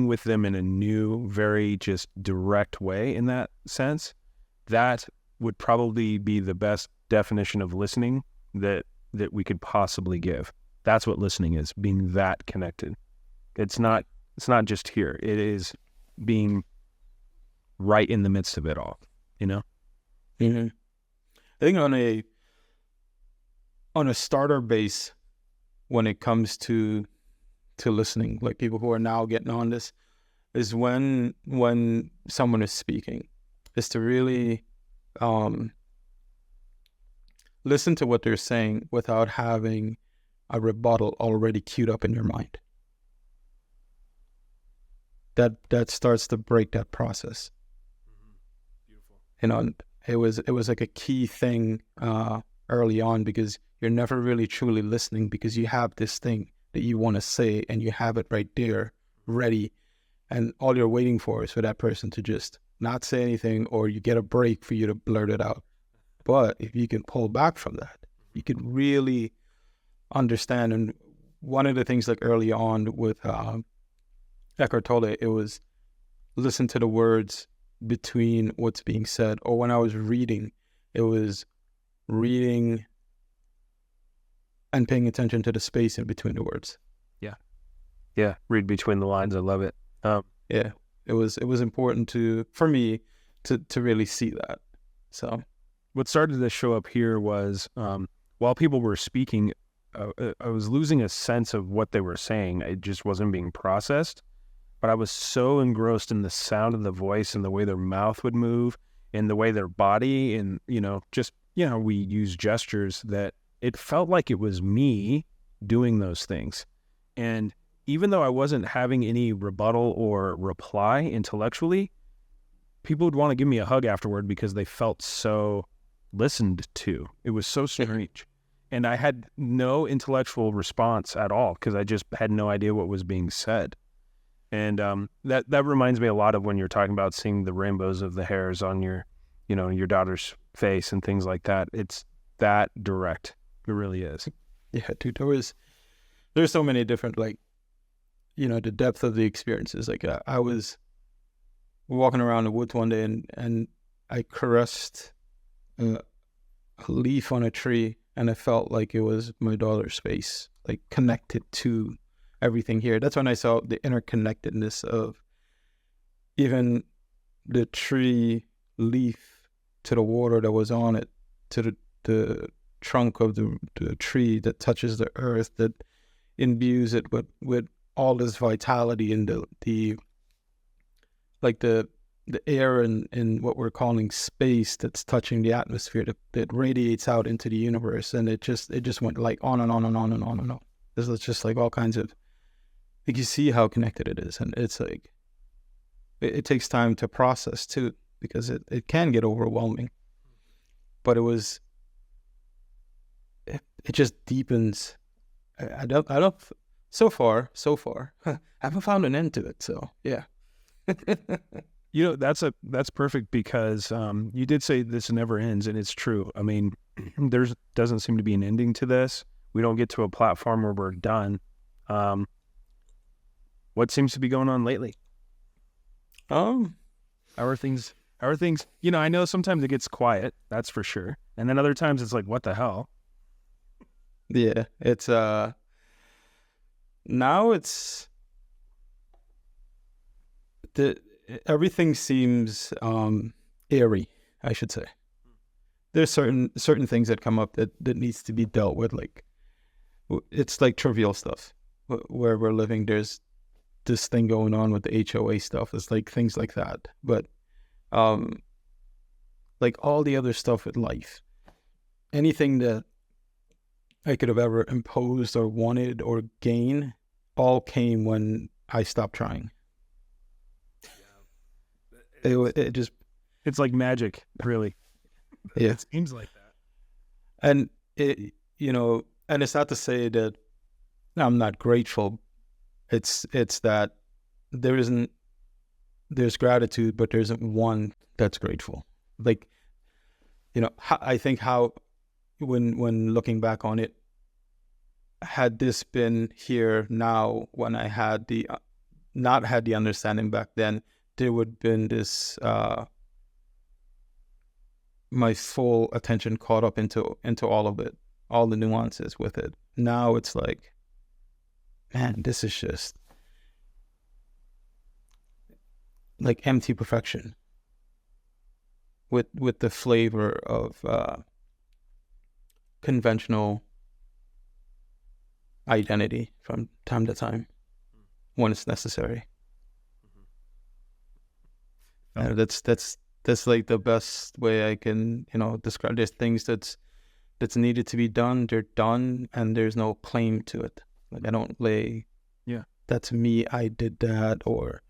with them in a new, very just direct way in that sense, that would probably be the best definition of listening that we could possibly give. That's what listening is, being that connected. It's not just here. It is being right in the midst of it all, you know? Mm-hmm. I think on a starter base, when it comes to listening, like people who are now getting on this, is when someone is speaking, is to really listen to what they're saying without having a rebuttal already queued up in your mind. That starts to break that process. Beautiful. You know, it was like a key thing early on, because you're never really truly listening, because you have this thing that you want to say and you have it right there ready, and all you're waiting for is for that person to just not say anything, or you get a break for you to blurt it out. But if you can pull back from that, you can really understand. And one of the things, like early on with Ekhart Tolle, it was listen to the words between what's being said. Or when I was reading, it was reading and paying attention to the space in between the words. Yeah, read between the lines. I love it. Yeah, it was important for me to really see that. So what started to show up here was while people were speaking, I was losing a sense of what they were saying. It just wasn't being processed. But I was so engrossed in the sound of the voice and the way their mouth would move and the way their body and, we use gestures, that it felt like it was me doing those things. And even though I wasn't having any rebuttal or reply intellectually, people would want to give me a hug afterward because they felt so listened to. It was so strange. And I had no intellectual response at all because I just had no idea what was being said. And that reminds me a lot of when you're talking about seeing the rainbows of the hairs on your daughter's face and things like that. It's that direct. It really is. Yeah, dude, there's so many different, the depth of the experiences. Like I was walking around the woods one day and I caressed a leaf on a tree, and it felt like it was my daughter's face, like connected to everything here. That's when I saw the interconnectedness of even the tree leaf to the water that was on it, to the trunk of the tree that touches the earth, that imbues it with all this vitality, and the air in what we're calling space that's touching the atmosphere that radiates out into the universe. And it just went like on and on and on and on and on. There's just like all kinds of, like, you see how connected it is. And it's like, it takes time to process too, because it can get overwhelming. But it just deepens. I don't, so far, I haven't found an end to it. So yeah. That's perfect, because you did say this never ends, and it's true. I mean, there doesn't seem to be an ending to this. We don't get to a platform where we're done. What seems to be going on lately? How are things? I know sometimes it gets quiet, that's for sure, and then other times it's like, what the hell? Yeah, it's now it's everything seems airy, I should say. There's certain things that come up that needs to be dealt with. Like, it's like trivial stuff. Where we're living, there's this thing going on with the HOA stuff. It's like things like that. But like all the other stuff with life, anything that I could have ever imposed or wanted or gained, all came when I stopped trying. It's like magic, really. Yeah, it seems like that. And and it's not to say that I'm not grateful. It's that there's gratitude, but there isn't one that's grateful. Like, I think how when looking back on it, had this been here now, when I had not had the understanding back then, there would have been this my full attention caught up into all of it, all the nuances with it. Now it's like, man, this is just like empty perfection with the flavor of conventional identity from time to time when it's necessary. That's like the best way I can describe. There's things that's needed to be done. They're done, and there's no claim to it. Like, I don't lay, that's me, I did that, or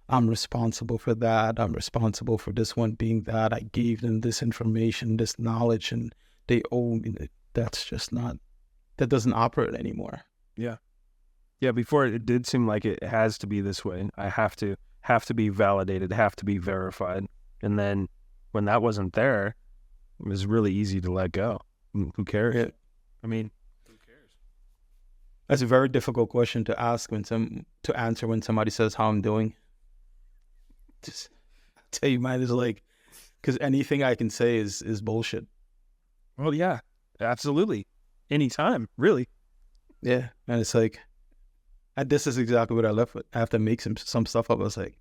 I'm responsible for that. I'm responsible for this one being that. I gave them this information, this knowledge, and they owe me. That's just not. That doesn't operate anymore. Yeah. Before it did seem like it has to be this way. I have to be validated, have to be verified. And then when that wasn't there, it was really easy to let go. Who cares? Yeah. I mean, who cares? That's a very difficult question to ask to answer when somebody says how I'm doing. Just tell you, mine is like, because anything I can say is bullshit. Well, yeah, absolutely. Anytime, really. Yeah, and it's like, and this is exactly what I left with. I have to make some stuff up. I was like,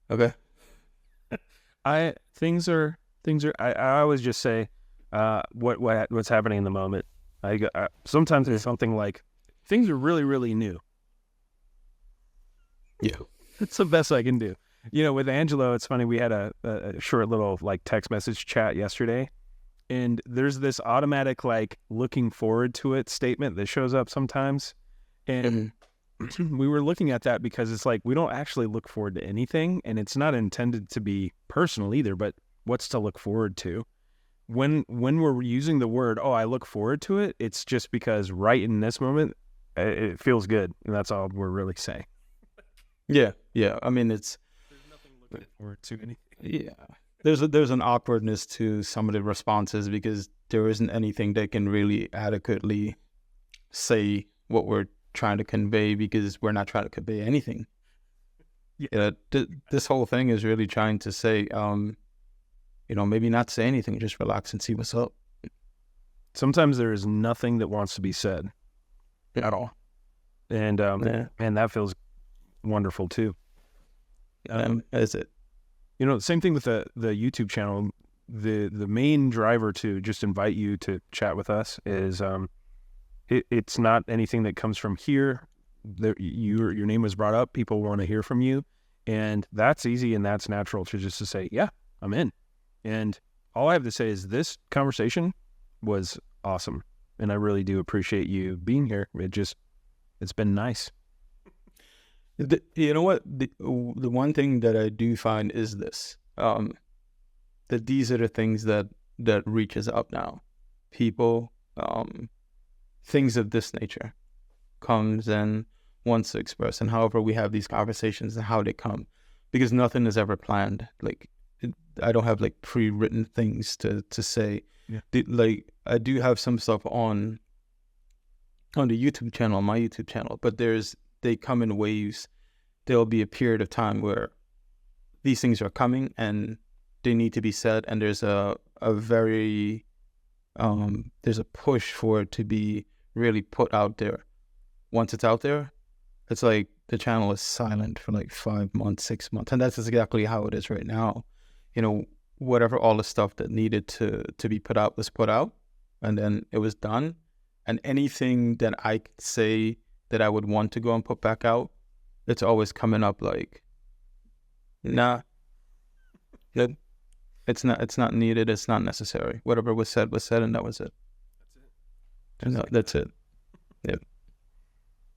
okay. I always just say, what's happening in the moment. Sometimes there's something like, things are really, really new. Yeah. It's the best I can do. With Angelo, it's funny, we had a short little like text message chat yesterday, and there's this automatic like looking forward to it statement that shows up sometimes. And we were looking at that because it's like, we don't actually look forward to anything, and it's not intended to be personal either, but what's to look forward to? When we're using the word, I look forward to it, it's just because right in this moment, it feels good. And that's all we're really saying. Yeah. I mean, there's nothing looking forward to anything. Yeah. There's an awkwardness to some of the responses because there isn't anything that can really adequately say what we're trying to convey, because we're not trying to convey anything. Yeah. This whole thing is really trying to say, maybe not say anything, just relax and see what's up. Sometimes there is nothing that wants to be said at all. And, man, that feels wonderful too. Is it? Same thing with the YouTube channel. The main driver to just invite you to chat with us is it's not anything that comes from here. Your name was brought up. People want to hear from you, and that's easy and that's natural to say, yeah, I'm in. And all I have to say is this conversation was awesome, and I really do appreciate you being here. It's been nice. You know what? The one thing that I do find is this, that these are the things that reaches up now. People, things of this nature comes and wants to express, and however we have these conversations and how they come, because nothing is ever planned. Like, I don't have like pre-written things to say. Yeah. I do have some stuff on the YouTube channel, my YouTube channel, but they come in waves. There'll be a period of time where these things are coming and they need to be said, and there's a very there's a push for it to be really put out there. Once it's out there, it's like the channel is silent for like 5 months, 6 months, and that's exactly how it is right now. Whatever all the stuff that needed to be put out was put out, and then it was done. And anything that I could say that I would want to go and put back out, it's always coming up like, nah, it's not needed, it's not necessary. Whatever was said, and that was it. That's it. Yep.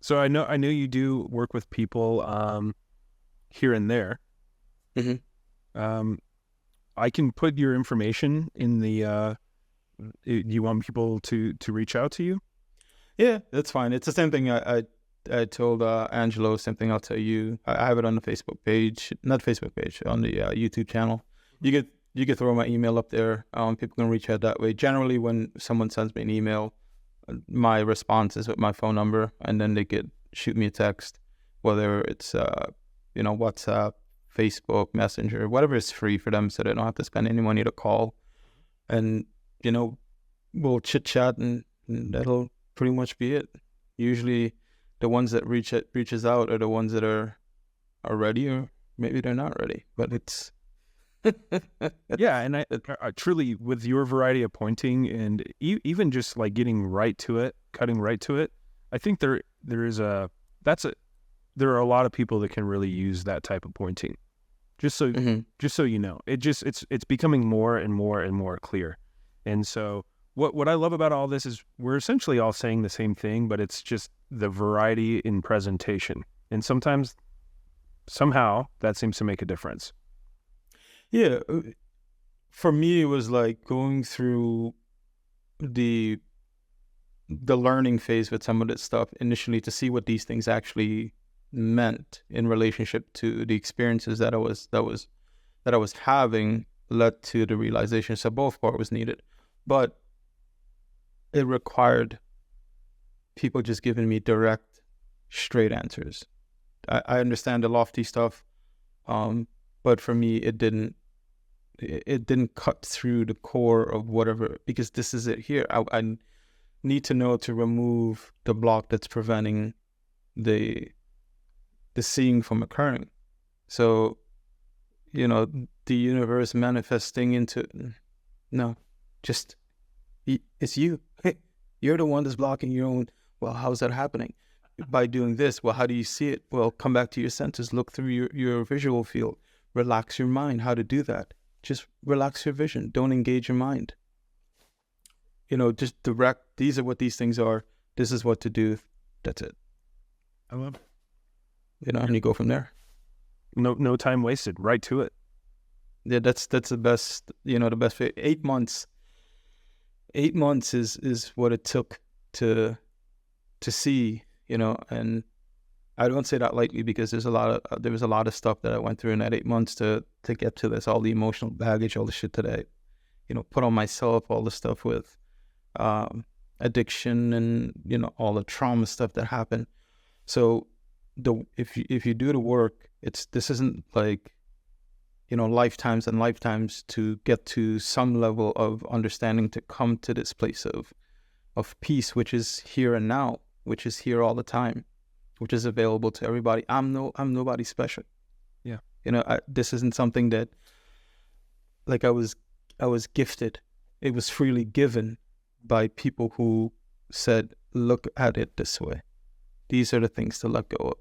So I know you do work with people here and there. Mm-hmm. I can put your information in the. Do you want people to reach out to you? Yeah, that's fine. It's the same thing I told Angelo. Same thing I'll tell you. I have it on the Facebook page, not Facebook page, on the YouTube channel. You could throw my email up there. People can reach out that way. Generally, when someone sends me an email, my response is with my phone number, and then they could shoot me a text, whether it's WhatsApp, Facebook, Messenger, whatever is free for them, so they don't have to spend any money to call. And we'll chit chat, and that'll pretty much be it. Usually, the ones that reaches out are the ones that are ready, or maybe they're not ready. But it's yeah, and I truly, with your variety of pointing and even just like getting right to it, cutting right to it, I think there are a lot of people that can really use that type of pointing. Just so you know, it's becoming more and more and more clear. And so what I love about all this is we're essentially all saying the same thing, but it's just the variety in presentation. And somehow that seems to make a difference. Yeah, for me, it was like going through the learning phase with some of this stuff initially to see what these things actually meant in relationship to the experiences that I was having, led to the realization. So both parts was needed, but it required people just giving me direct, straight answers. I understand the lofty stuff, but for me, it didn't cut through the core of whatever, because this is it here. I need to know to remove the block that's preventing the seeing from occurring. So, the universe manifesting into, no, just, it's you. You're the one that's blocking your own. Well, how's that happening? By doing this. Well, how do you see it? Well, come back to your senses, look through your visual field, relax your mind. How to do that? Just relax your vision. Don't engage your mind. Just direct. These are what these things are. This is what to do. That's it. I love it. And you go from there. No time wasted. Right to it. Yeah, that's the best. The best way. 8 months. 8 months is what it took to see. And I don't say that lightly, because there was a lot of stuff that I went through in that 8 months to get to this. All the emotional baggage, all the shit that I, put on myself, all the stuff with addiction, and all the trauma stuff that happened. So if you do the work, this isn't like lifetimes and lifetimes to get to some level of understanding, to come to this place of peace, which is here and now, which is here all the time, which is available to everybody. I'm nobody special. Yeah. This isn't something that like I was gifted. It was freely given by people who said, look at it this way. These are the things to let go of,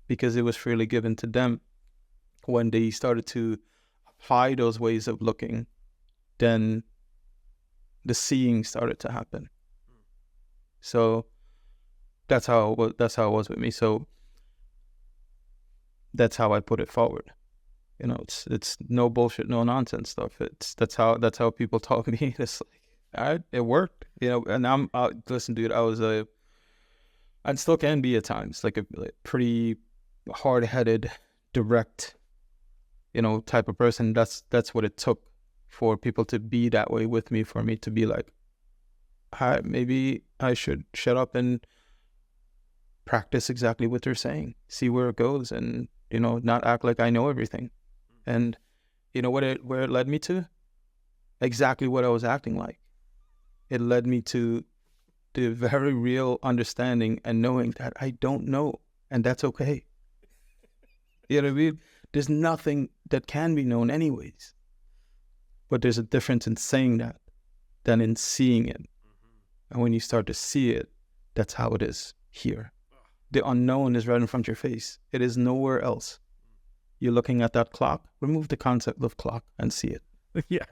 because it was freely given to them. When they started to apply those ways of looking, then the seeing started to happen. So that's how it was with me. So that's how I put it forward. It's no bullshit, no nonsense stuff. That's how people taught me. It's like, all right, it worked. And listen, dude, I still can be at times like a pretty hard-headed, direct, type of person. That's what it took for people to be that way with me, for me to be like, maybe I should shut up and practice exactly what they're saying, see where it goes, and not act like I know everything. And where it led me to? Exactly what I was acting like. It led me to the very real understanding and knowing that I don't know, and that's okay. You know what I mean? There's nothing that can be known anyways. But there's a difference in saying that than in seeing it. And when you start to see it, that's how it is here. The unknown is right in front of your face. It is nowhere else. You're looking at that clock. Remove the concept of clock and see it. Yeah.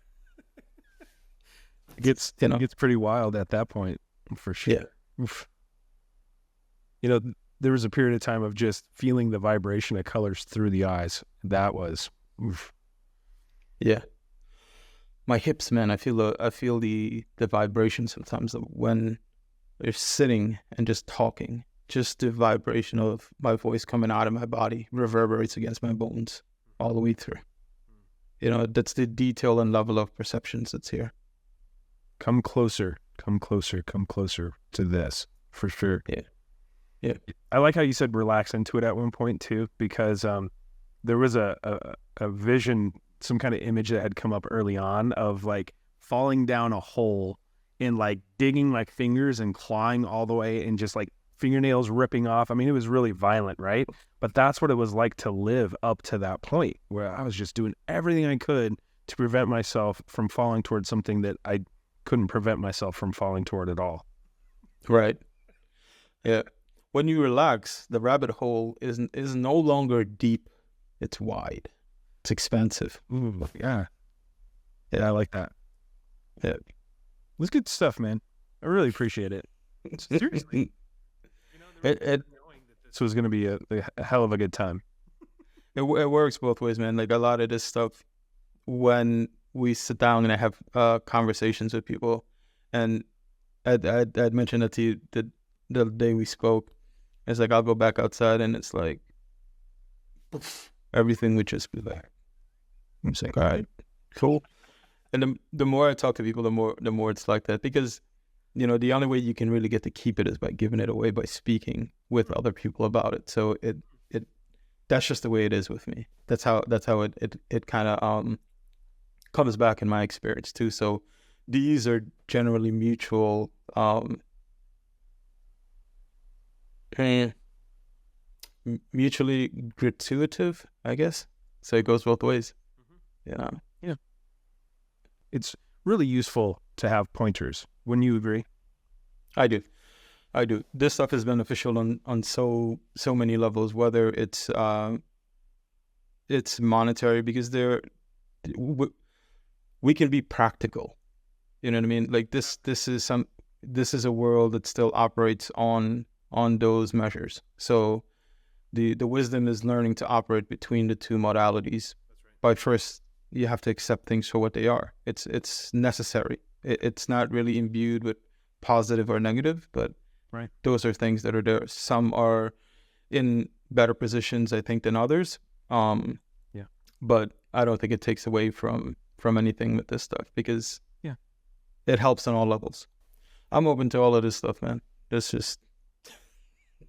It gets pretty wild at that point, for sure. Yeah. Oof. There was a period of time of just feeling the vibration of colors through the eyes. That was, oof. Yeah. My hips, man, I feel the vibration sometimes when they're sitting and just talking. Just the vibration of my voice coming out of my body reverberates against my bones all the way through. That's the detail and level of perceptions that's here. Come closer to this, for sure. Yeah. I like how you said relax into it at one point too, because there was a vision, some kind of image that had come up early on of like falling down a hole and like digging like fingers and clawing all the way and just like fingernails ripping off. I mean, it was really violent, right? But that's what it was like to live up to that point where I was just doing everything I could to prevent myself from falling towards something that I couldn't prevent myself from falling toward at all. Right. Yeah. When you relax, the rabbit hole is no longer deep. It's wide. It's expansive. Ooh, yeah. Yeah, I like that. Yeah. It was good stuff, man. I really appreciate it. Seriously. Knowing that this was going to be a hell of a good time. It works both ways, man. Like a lot of this stuff, when we sit down and I have conversations with people, and I'd mentioned that to you the day we spoke. It's like I'll go back outside and it's like everything would just be there. I'm just like, all right, cool. And the more I talk to people, the more it's like that, because the only way you can really get to keep it is by giving it away, by speaking with other people about it. So it that's just the way it is with me. That's how it kind of comes back in my experience too. So these are generally mutual, mutually gratuitous, I guess. So it goes both ways. Yeah. It's really useful to have pointers. Wouldn't you agree? I do. This stuff is beneficial on so many levels, whether it's monetary, because we can be practical. You know what I mean? Like this is a world that still operates on those measures. So the wisdom is learning to operate between the two modalities. That's right. But first, you have to accept things for what they are. It's necessary. It's not really imbued with positive or negative, but right. Those are things that are there. Some are in better positions, I think, than others. Yeah. But I don't think it takes away from anything with this stuff, because it helps on all levels. I'm open to all of this stuff, man. It's just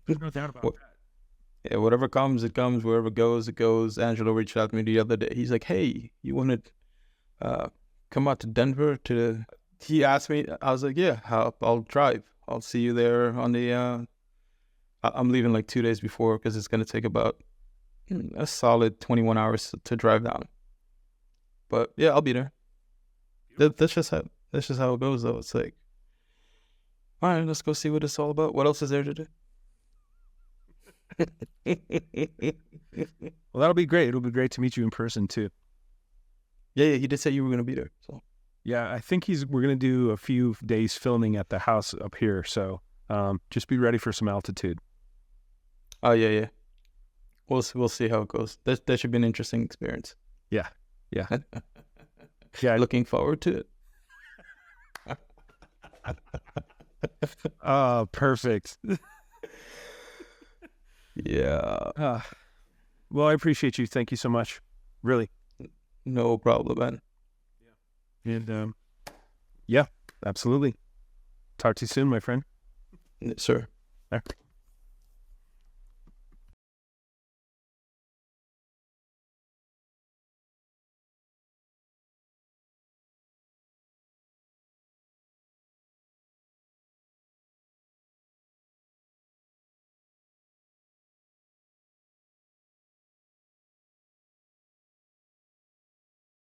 there's no doubt about that. Yeah, whatever comes, it comes. Wherever goes, it goes. Angelo reached out to me the other day. He's like, "Hey, you want to come out to Denver to?" He asked me. I was like, "Yeah, I'll drive. I'll see you there on the." I'm leaving like 2 days before because it's gonna take about a solid 21 hours to drive down. But yeah, I'll be there. That's just how it goes, though. It's like, all right, let's go see what it's all about. What else is there to do? Well, that'll be great. It'll be great to meet you in person too. Yeah, he did say you were gonna be there. So Yeah, I think we're gonna do a few days filming at the house up here. So just be ready for some altitude. oh yeah. We'll see how it goes. That should be an interesting experience. Yeah. Looking forward to it. Oh, perfect. Yeah. Well, I appreciate you. Thank you so much. Really. No problem, man. And yeah, absolutely. Talk to you soon, my friend. Sure. All right.